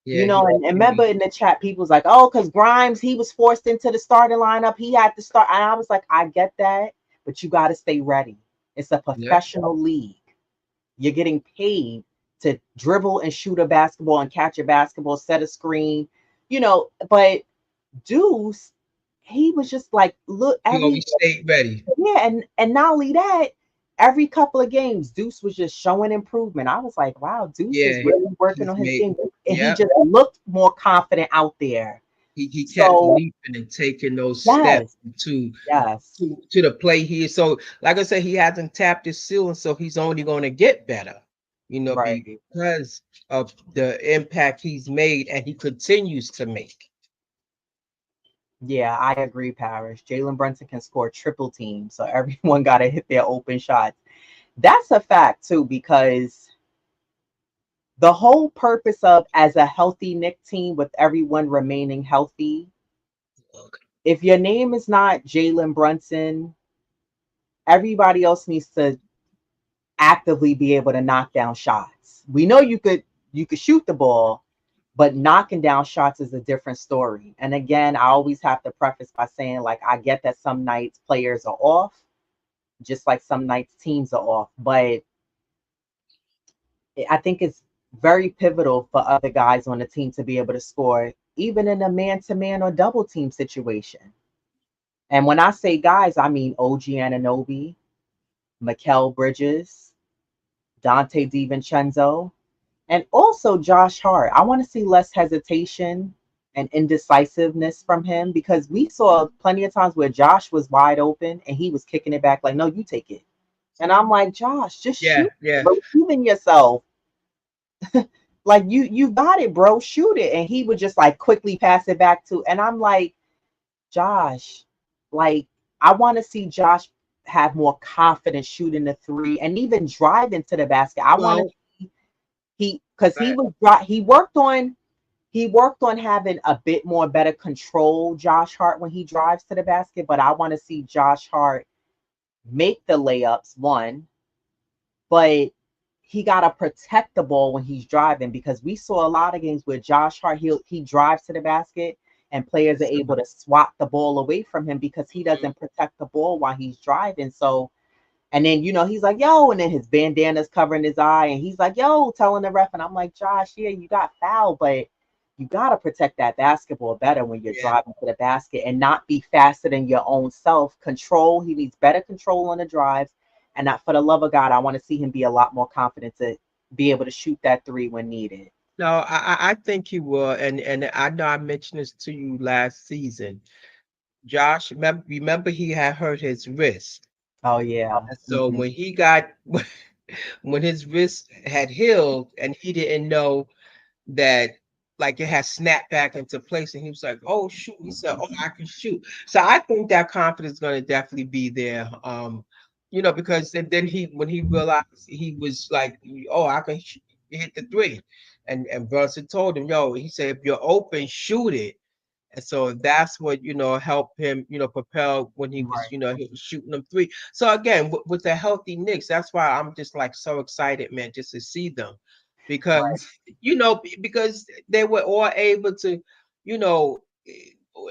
yeah. And remember in the chat, people was like, oh, because Grimes, he was forced into the starting lineup. He had to start. And I was like, I get that, but you got to stay ready. It's a Yeah. professional league. You're getting paid to dribble and shoot a basketball and catch a basketball, set a screen, but Deuce, he was just like, look, You always stayed ready. yeah, and not only that, every couple of games, Deuce was just showing improvement. I was like, wow, Deuce is Yeah, really working he's on his made. game. And he Yeah, just looked more confident out there. he kept So leaping and taking those steps yes, to yes, to the play here. So, like I said, he hasn't tapped his ceiling, so he's only going to get better. right. Because of the impact he's made and he continues to make. Yeah, I agree, Parrish. Jalen Brunson can score triple teams, so everyone got to hit their open shots. That's a fact too, because the whole purpose of as a healthy Nick team with everyone remaining healthy, if your name is not Jalen Brunson, everybody else needs to actively be able to knock down shots. We know you could shoot the ball, But knocking down shots is a different story. And again, I always have to preface by saying, like, I get that some nights players are off, just like some nights teams are off. But I think it's very pivotal for other guys on the team to be able to score, even in a man to man or double team situation. And when I say guys, I mean OG Ananobi, Mikal Bridges, Dante DiVincenzo, and also Josh Hart. I want to see less hesitation and indecisiveness from him because we saw plenty of times where Josh was wide open and he was kicking it back like, no, you take it. And I'm like, Josh, just Yeah, shoot, yeah. believe in yourself. Like you got it, bro. Shoot it. And he would just like quickly pass it back to, and I'm like, Josh, like I want to see Josh have more confidence shooting the three and even driving to the basket. I want to Well, see he because he right. was he worked on having a bit more better control, Josh Hart, when he drives to the basket. But I want to see Josh Hart make the layups, one, but he got to protect the ball when he's driving because we saw a lot of games where Josh Hart he drives to the basket and players are able to swat the ball away from him because he doesn't protect the ball while he's driving. So and then he's like, yo, and then his bandana's covering his eye, and he's like, yo, telling the ref, and I'm like, Josh, yeah, you got fouled, but you gotta protect that basketball better when you're Yeah. driving to the basket and not be faster than your own self. Control, he needs better control on the drives. And not for the love of God, I want to see him be a lot more confident to be able to shoot that three when needed. No, I think he will, and I know I mentioned this to you last season. Josh, remember he had hurt his wrist. Oh yeah. And so Hmm. when he got when his wrist had healed and he didn't know that like it had snapped back into place and he was like, oh shoot, he said, oh, I can shoot. So I think that confidence is going to definitely be there. Because then he when he realized he was like, oh, I can hit the three. And Brunson told him, yo, he said, if you're open, shoot it. And so that's what, helped him, propel when he was, Right. he was shooting them three. So again, with the healthy Knicks, that's why I'm just like so excited, man, just to see them. Right. Because, because they were all able to, you know,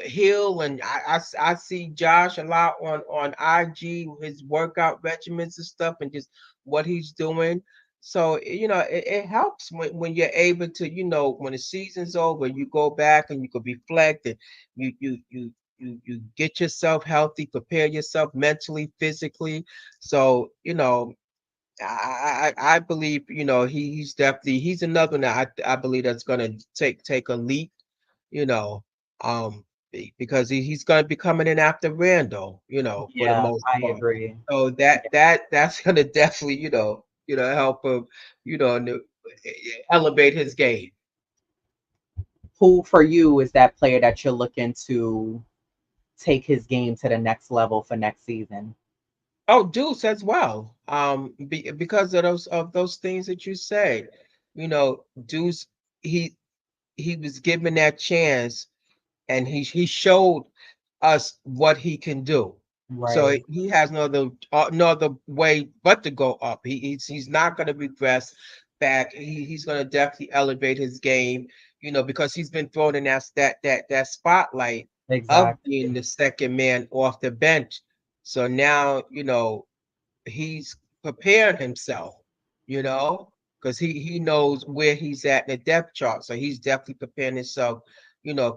heal. And I see Josh a lot on IG, his workout regimens and stuff, and just what he's doing. So, it helps when you're able to, when the season's over, you go back and you can reflect and you get yourself healthy, prepare yourself mentally, physically. So, I believe, he's definitely he's another one that I believe that's gonna take a leap, you know, because he's gonna be coming in after Randall, for the Yeah, most I part. agree. So that's gonna definitely, help him, elevate his game. Who for you is that player that you're looking to take his game to the next level for next season? Oh, Deuce as well. Because of those things that you said, Deuce he he was given that chance and he showed us what he can do. So Right. he has no other way but to go up. He's not going to regress back. He's going to definitely elevate his game. Because he's been thrown in that spotlight of being Exactly. the second man off the bench. So now he's prepared himself, you know, because he knows where he's at in the depth chart. So he's definitely preparing himself,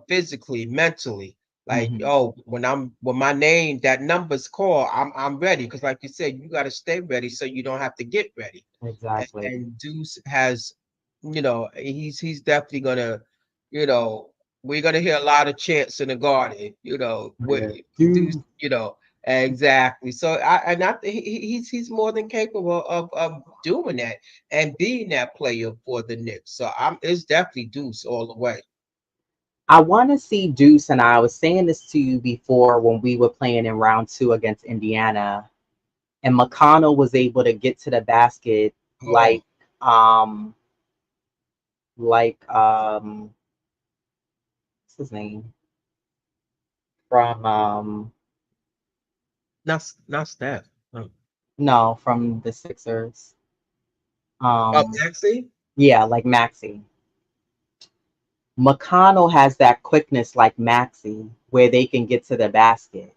physically, mentally. Like, Hmm. oh, when my name, that number's called, I'm ready. Because like you said, you got to stay ready so you don't have to get ready. and, Exactly. and Deuce has, he's definitely gonna, you know, we're gonna hear a lot of chants in the garden, what Yeah. Deuce, Dude. exactly. So I think he's more than capable of doing that and being that player for the Knicks. So it's definitely Deuce all the way. I want to see Deuce, and I was saying this to you before when we were playing in round two against Indiana, and McConnell was able to get to the basket Oh, um like what's his name from not Steph. Oh, no, from the Sixers. oh, Um Maxie. yeah, like Maxi. McConnell has that quickness like Maxi, where they can get to the basket.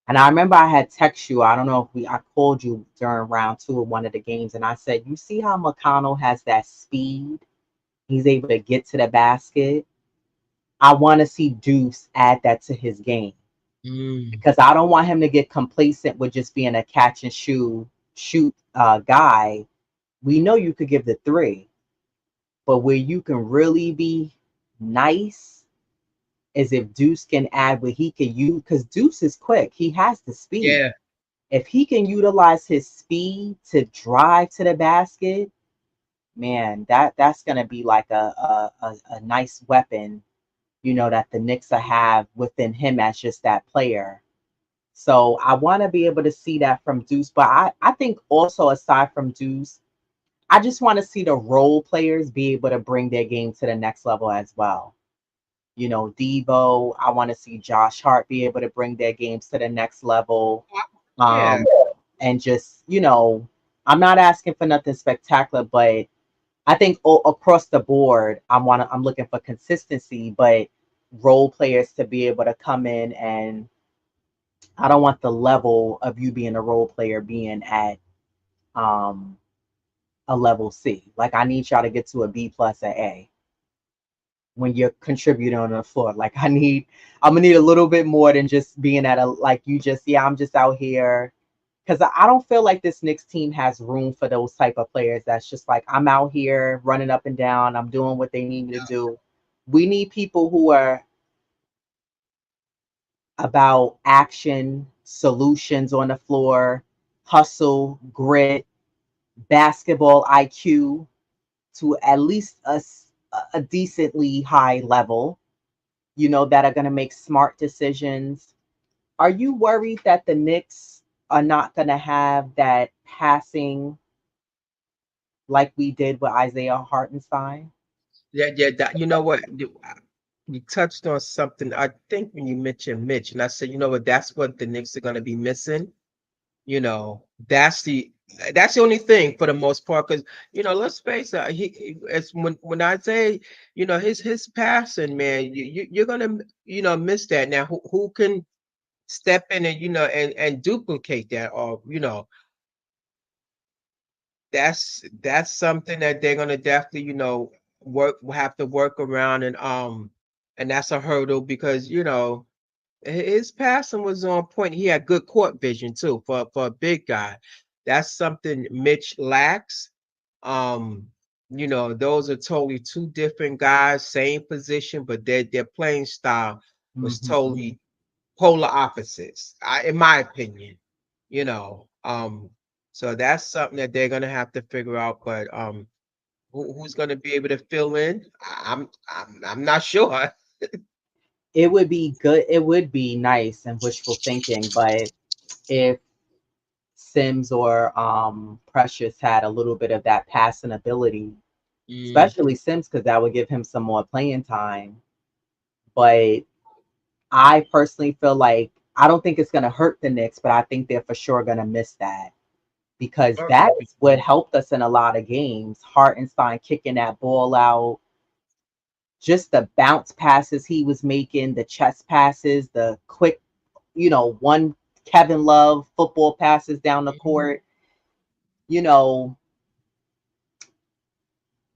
And I remember I had text you. I don't know if I called you during round two of one of the games, and I said, "You see how McConnell has that speed? He's able to get to the basket. I want to see Deuce add that to his game Mm, because I don't want him to get complacent with just being a catch and shoot guy. We know you could give the three, but where you can really be nice is if Deuce can add what he can use because Deuce is quick. He has the speed. yeah, If he can utilize his speed to drive to the basket, man, that's gonna be like a nice weapon, that the Knicks will have within him as just that player. So I want to be able to see that from Deuce. But I think also aside from Deuce, I just want to see the role players be able to bring their game to the next level as well. Debo, I want to see Josh Hart be able to bring their games to the next level. yeah. Um, and just, I'm not asking for nothing spectacular, but I think across the board, I'm looking for consistency, but role players to be able to come in, and I don't want the level of you being a role player being at um a level C. Like I need y'all to get to a B plus at A when you're contributing on the floor. Like I'm gonna need a little bit more than just being at a like you just I'm just out here because I don't feel like this Knicks team has room for those type of players. That's just like I'm out here running up and down. I'm doing what they need me to do. We need people who are about action, solutions on the floor, hustle, grit, basketball IQ to at least a decently high level, that are going to make smart decisions. Are you worried that the Knicks are not going to have that passing like we did with Isaiah Hartenstein? Yeah, yeah. You know what? You touched on something. I think when you mentioned Mitch, and I said, you know what? That's what the Knicks are going to be missing. You know, that's the only thing for the most part. Because let's face it, it's when I say, his passing, man, you're gonna miss that. Now, who can step in and and duplicate that, or that's something that they're gonna definitely have to work around, and that's a hurdle because his passing was on point. He had good court vision too for a big guy. That's something Mitch lacks. Um, those are totally two different guys, same position, but their playing style was Mm-hmm. totally polar opposites, in my opinion. You know, um, so that's something that they're gonna have to figure out. But who's gonna be able to fill in? I'm not sure. It would be good. It would be nice and wishful thinking, but if Sims or Precious had a little bit of that passing ability, Mm, especially Sims, because that would give him some more playing time. But I personally feel like I don't think it's going to hurt the Knicks, but I think they're for sure going to miss that because okay. that's what helped us in a lot of games. Hartenstein kicking that ball out, just the bounce passes he was making, the chest passes, the quick, one Kevin Love football passes down the Mhm. court. You know,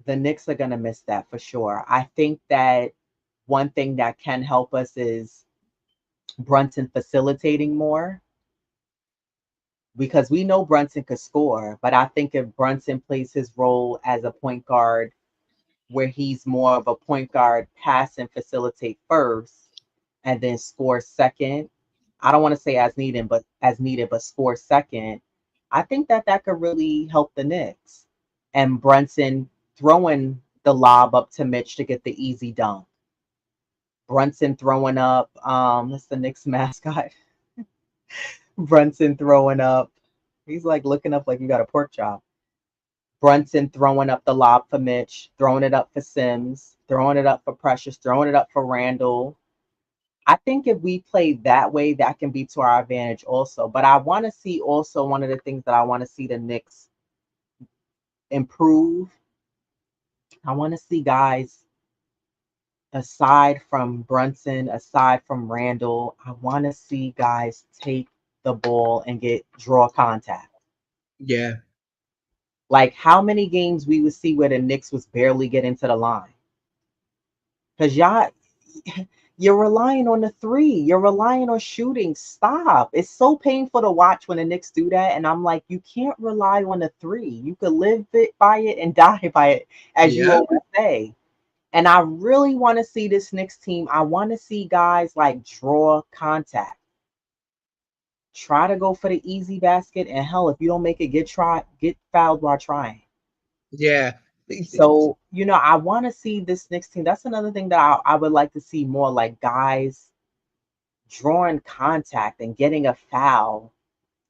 the Knicks are going to miss that for sure. I think that one thing that can help us is Brunson facilitating more because we know Brunson could score, but I think if Brunson plays his role as a point guard where he's more of a point guard, pass and facilitate first and then score second. I don't want to say as needed, but score second. I think that could really help the Knicks. And Brunson throwing the lob up to Mitch to get the easy dunk. Brunson throwing up, that's the Knicks mascot. Brunson throwing up. He's like looking up like you got a pork chop. Brunson throwing up the lob for Mitch, throwing it up for Sims, throwing it up for Precious, throwing it up for Randall. I think if we play that way, that can be to our advantage also. But I want to see also one of the things that I want to see the Knicks improve. I want to see guys aside from Brunson, aside from Randall, I want to see guys take the ball and get draw contact. Yeah. Like how many games we would see where the Knicks was barely getting to the line. Because y'all, you're relying on the three. You're relying on shooting. Stop. It's so painful to watch when the Knicks do that. And I'm like, you can't rely on the three. You could live it by it and die by it, as you Yeah. always say. And I really want to see this Knicks team. I want to see guys like draw contact. Try to go for the easy basket. And hell, if you don't make it, get fouled while trying. Yeah. So, I want to see this Knicks team. That's another thing that I would like to see more, like guys drawing contact and getting a foul,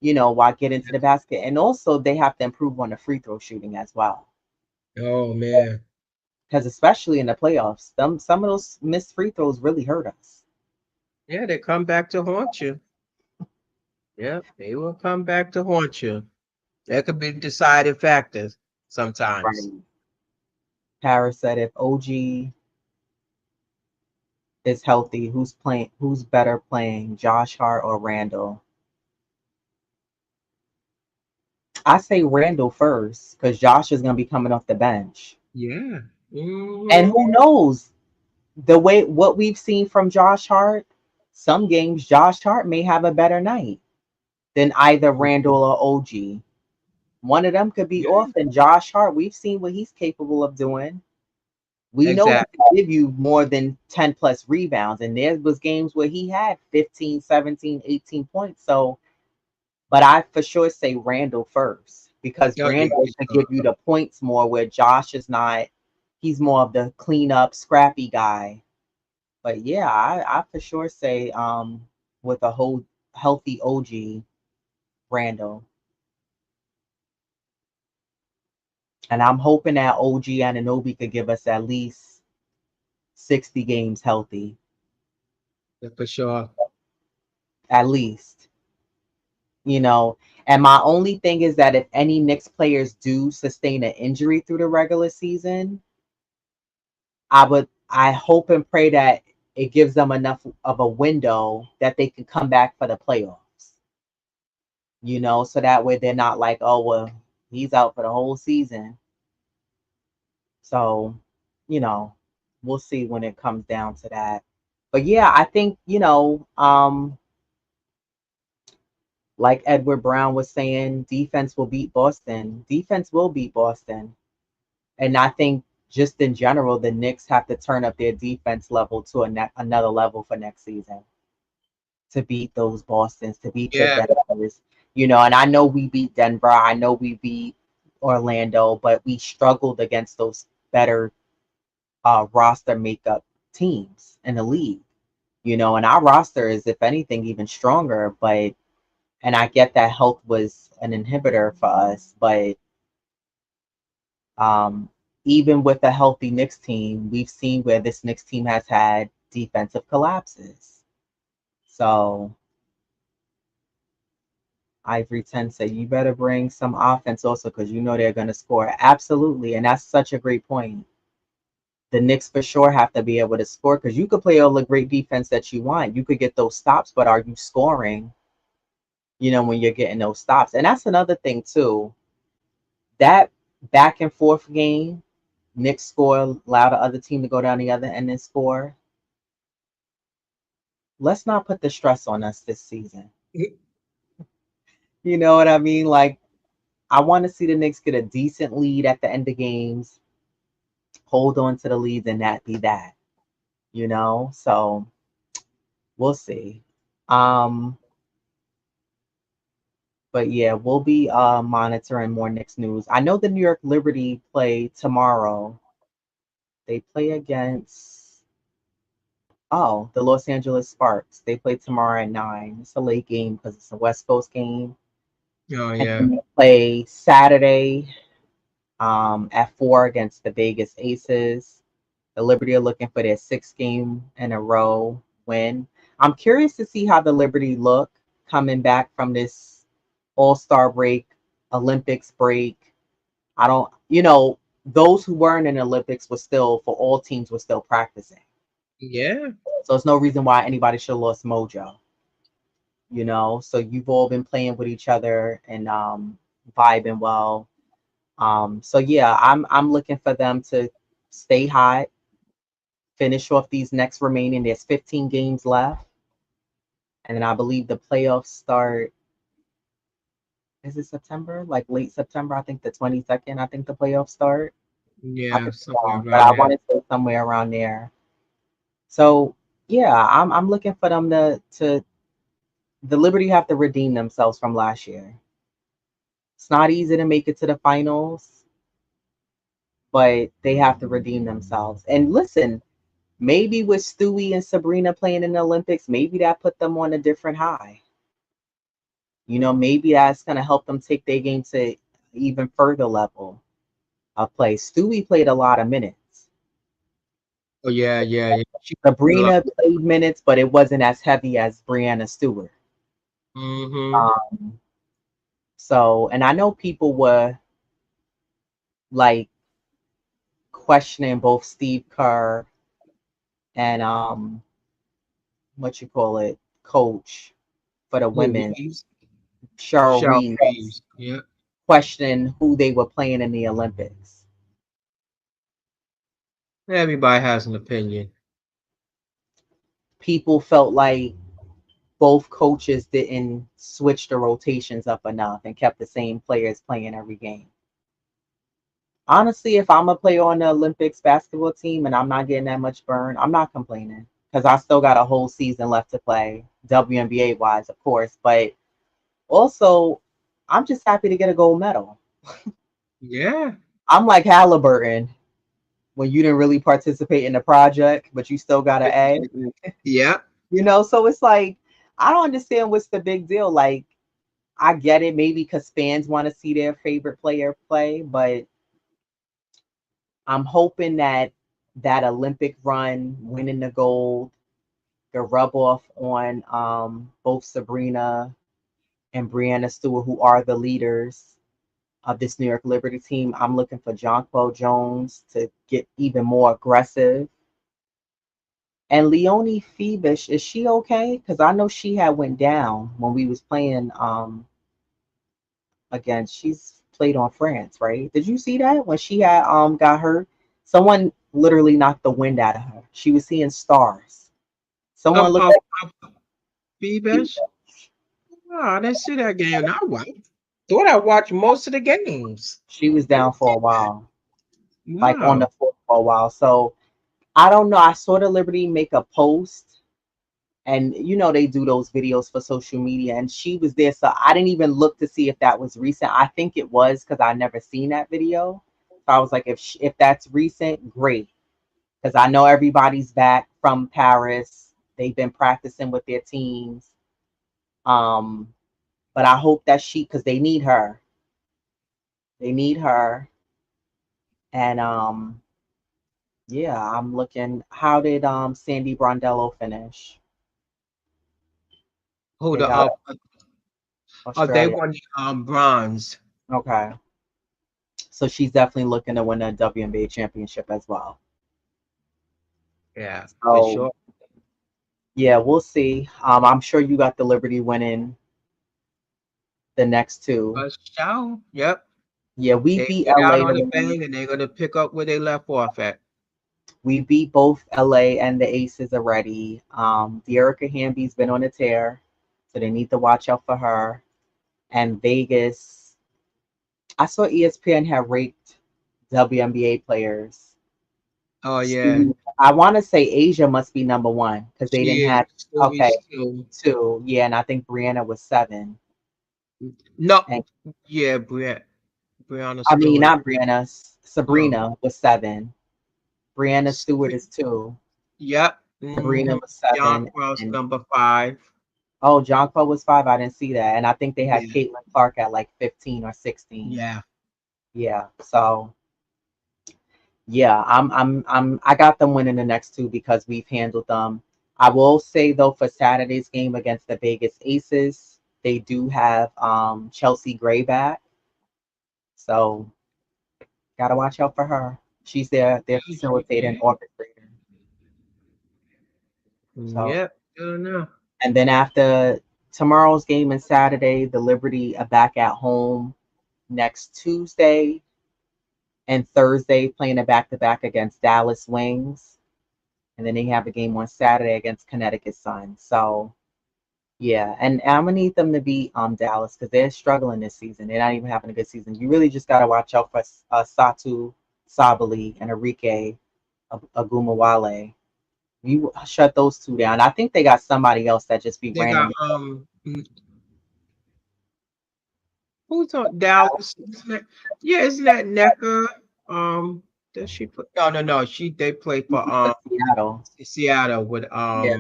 while getting to the basket. And also they have to improve on the free throw shooting as well. Oh man. Because especially in the playoffs, some of those missed free throws really hurt us. Yeah, they come back to haunt you. Yeah, they will come back to haunt you. That could be deciding factors sometimes. Right. Paris said if OG is healthy, who's better playing, Josh Hart or Randall? I say Randall first, because Josh is gonna be coming off the bench. Yeah. And Hmm. who knows? The way what we've seen from Josh Hart, some games Josh Hart may have a better night than either Randall or OG. One of them could be Yeah, off, and Josh Hart, we've seen what he's capable of doing. We know he exactly. can give you more than 10 plus rebounds, and there was games where he had 15, 17, 18 points. So, but I for sure say Randall first, because Oh, yeah, Randall for could sure. give you the points more where Josh is not. He's more of the cleanup, scrappy guy. But yeah, I for sure say with a whole healthy OG, Randall. And I'm hoping that OG Ananobi could give us at least 60 games healthy. Yeah, for sure. At least. You know. And my only thing is that if any Knicks players do sustain an injury through the regular season, I hope and pray that it gives them enough of a window that they can come back for the playoffs. So that way they're not like, oh well, he's out for the whole season. So, you know, we'll see when it comes down to that. But yeah, I think, like Edward Brown was saying, defense will beat Boston. Defense will beat Boston. And I think just in general, the Knicks have to turn up their defense level to another level for next season to beat those Bostons, to beat the Yeah. Denvers. And I know we beat Denver. I know we beat Orlando, but we struggled against those better roster makeup teams in the league. And our roster is, if anything, even stronger. But and I get that health was an inhibitor for us, but um, even with a healthy Knicks team, we've seen where this Knicks team has had defensive collapses. So Ivory 10 said, you better bring some offense also because they're going to score. Absolutely. And that's such a great point. The Knicks for sure have to be able to score because you could play all the great defense that you want. You could get those stops, but are you scoring, when you're getting those stops? And that's another thing, too. That back and forth game, Knicks score, allow the other team to go down the other end and score. Let's not put the stress on us this season. You know what I mean? Like, I want to see the Knicks get a decent lead at the end of games, hold on to the leads, and that be that. So we'll see. Um, but yeah, we'll be monitoring more Knicks news. I know the New York Liberty play tomorrow. They play against the Los Angeles Sparks. They play tomorrow at 9. It's a late game because it's a West Coast game. Oh And yeah. then they play Saturday at 4 against the Vegas Aces. The Liberty are looking for their 6th game in a row win. I'm curious to see how the Liberty look coming back from this All-Star break, Olympics break. I don't, those who weren't in the Olympics were still, for all teams, were still practicing. Yeah. So it's no reason why anybody should have lost mojo, you know. So you've all been playing with each other and vibing well. So yeah, I'm looking for them to stay hot, finish off these next remaining. There's 15 games left, and then I believe the playoffs start. Is it September? Like late September? I think the 22nd. I think the playoffs start. I Yeah, could be somewhere wrong, but around I there. want to say somewhere around there. So yeah, I'm looking for them to the Liberty have to redeem themselves from last year. It's not easy to make it to the finals, but they have to redeem themselves. And listen, maybe with Stewie and Sabrina playing in the Olympics, maybe that put them on a different high. You know, maybe that's gonna help them take their game to even further level of play. Stewie played a lot of minutes. Oh yeah, yeah, yeah. She a lot. Sabrina played minutes, but it wasn't as heavy as Brianna Stewart. Mm-hmm. Um, so, and I know people were like questioning both Steve Kerr and what you call it, coach for the Who women, Reeves? Cheryl Cheryl Reeves, Reeves. Yeah. questioning who they were playing in the Olympics. Everybody has an opinion. People felt like both coaches didn't switch the rotations up enough and kept the same players playing every game. Honestly, if I'm a player on the Olympics basketball team and I'm not getting that much burn, I'm not complaining because I still got a whole season left to play, WNBA wise, of course. But also, I'm just happy to get a gold medal. Yeah. I'm like Halliburton when you didn't really participate in the project, but you still got an A. Yeah. You know, so it's like I don't understand what's the big deal. Like I get it, maybe because fans want to see their favorite player play, but I'm hoping that that Olympic run, winning the gold, the rub off on both Sabrina and Brianna Stewart, who are the leaders of this New York Liberty team. I'm looking for Jonquel Jones to get even more aggressive. And Leonie Phoebus, is she okay? Because I know she had went down when we was playing against. She's played on France, right? Did you see that when she had got hurt? Someone literally knocked the wind out of her. She was seeing stars. Someone Um, looked um, like um, Phoebus. Oh, I didn't see that game. Thought I watched most of the games. she was down for a while, like on the Wow. floor for a while. So I don't know. I saw the Liberty make a post, and you know they do those videos for social media, and she was there. So I didn't even look to see if that was recent. I think it was because I never seen that video. So I was like, if that's recent, great, because I know everybody's back from Paris. They've been practicing with their teams. Um, but I hope that she, because they need her. They need her, and yeah, I'm looking. How did Sandy Brondello finish? Who They the got they Australia. won the bronze. Okay. So she's definitely looking to win a WNBA championship as well. Yeah, for So sure. yeah, we'll see. I'm sure you got the Liberty winning the next two. Show. Yep. Yeah, we They beat get out LA on to a win. bang and they're gonna pick up where they left off at. We beat both LA and the Aces already. Dearica Hamby's been on a tear, so they need to watch out for her. And Vegas, I saw ESPN had ranked WNBA players. Oh yeah. I want to say Asia must be number one because they didn't She is have okay Stevie's too. two. Yeah, and I think Brianna was seven. No, And yeah, Brianna I mean Stewart. not Brianna, Oh, Sabrina was seven. Brianna Stewart Ste- is two. yep. Sabrina Mm-hmm. was John seven, Cross and number 5. oh, John Cole was five. I didn't see that, and I think they had Yeah. Caitlin Clark at like 15 or 16. Yeah. Yeah, so yeah, I got them winning the next two because we've handled them. I will say though, for Saturday's game against the Vegas Aces, they do have Chelsea Gray back, so gotta watch out for her. She's their facilitator and orchestrator. So, Yep. Don't know. and then after tomorrow's game and Saturday, the Liberty are back at home next Tuesday and Thursday, playing a back to back against Dallas Wings. And then they have a game on Saturday against Connecticut Sun. So, yeah, and I'm gonna need them to beat Dallas because they're struggling this season. They're not even having a good season. You really just gotta watch out for Satu Sabali and Enrique Agumawale. You shut those two down. I think they got somebody else that just be They got randomly. who's on Dallas? Yeah, isn't that NECA? Does she play? No, no, no. They play for For Seattle. Seattle with Yeah,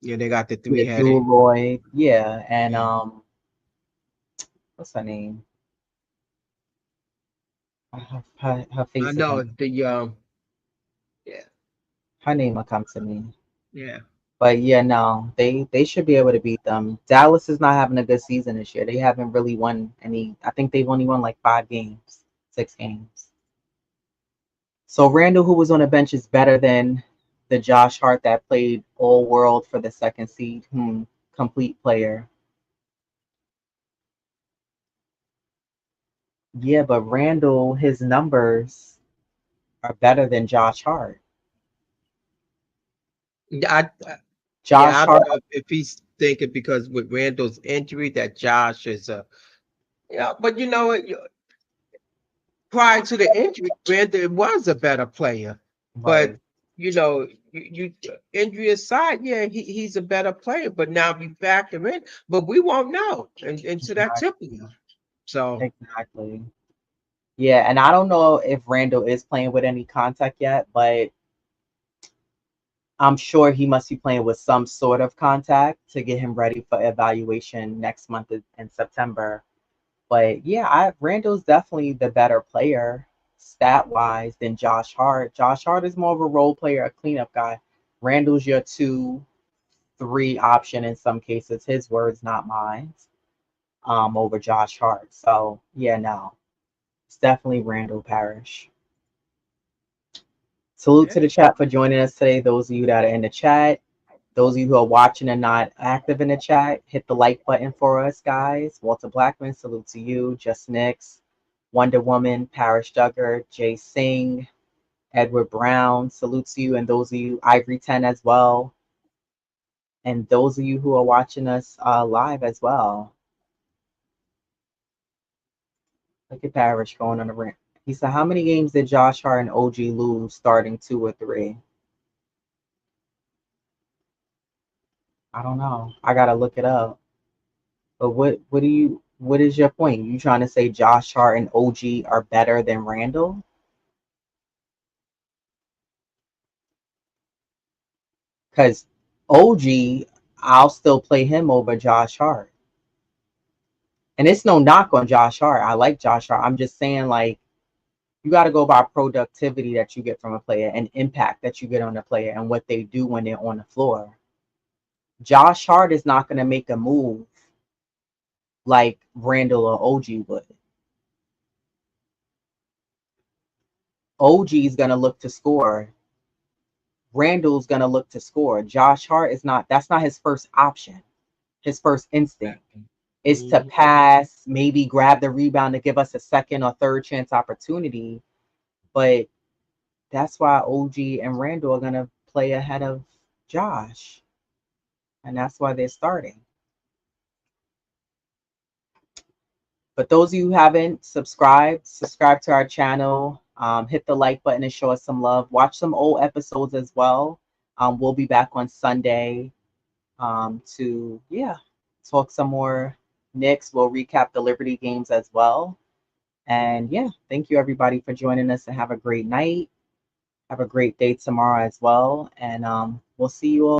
yeah, they got the yeah, three-headed. Jewel Roy. Yeah, and Yeah. what's her name? Her I face is know in the yeah, her name will come to me. yeah. But yeah, no, they should be able to beat them. Dallas is not having a good season this year. They haven't really won any. I think they've only won like 5 games, 6 games. So Randall, who was on the bench, is better than the Josh Hart that played all world for the second seed. Complete player. Yeah, but Randall, his numbers are better than Josh Hart. Yeah, yeah, Josh I don't Hart, know if he's thinking because with Randall's injury that Josh is yeah, but you know what? Prior to the injury, Randall was a better player. But right? you know, injury aside, yeah, he's a better player. But now we factor in, but we won't know until that tip year. So Exactly. Yeah, and I don't know if Randall is playing with any contact yet, but I'm sure he must be playing with some sort of contact to get him ready for evaluation next month in September. But yeah, Randall's definitely the better player stat wise than Josh Hart. Josh Hart is more of a role player, a cleanup guy. Randall's your 2, 3 option in some cases. His words, not mine. Over Josh Hart. So yeah, no, it's definitely Randall Parrish. Salute yeah, to the chat for joining us today. Those of you that are in the chat, those of you who are watching and not active in the chat, hit the like button for us, guys. Walter Blackman, salute to you. Just Nix, Wonder Woman, Parish Duggar, Jay Singh, Edward Brown, salute to you. And those of you, Ivory 10 as well. And those of you who are watching us live as well. Look at Parish going on the rant. He said, how many games did Josh Hart and OG lose starting 2 or 3? I don't know. I gotta look it up. But what is your point? You trying to say Josh Hart and OG are better than Randall? Because OG, I'll still play him over Josh Hart. And it's no knock on Josh Hart. I like Josh Hart. I'm just saying, like, you got to go by productivity that you get from a player and impact that you get on a player and what they do when they're on the floor. Josh Hart is not going to make a move like Randall or OG would. OG is going to look to score. Randall's going to look to score. Josh Hart is not, that's not his first option. His first instinct is to mhm. pass, maybe grab the rebound to give us a second or third chance opportunity. But that's why OG and Randall are going to play ahead of Josh. And that's why they're starting. But those of you who haven't subscribed, subscribe to our channel. Hit the like button and show us some love. Watch some old episodes as well. We'll be back on Sunday to, yeah, talk some more Knicks. We'll recap the Liberty games as well. And yeah, thank you everybody for joining us and have a great night. Have a great day tomorrow as well. And we'll see you all.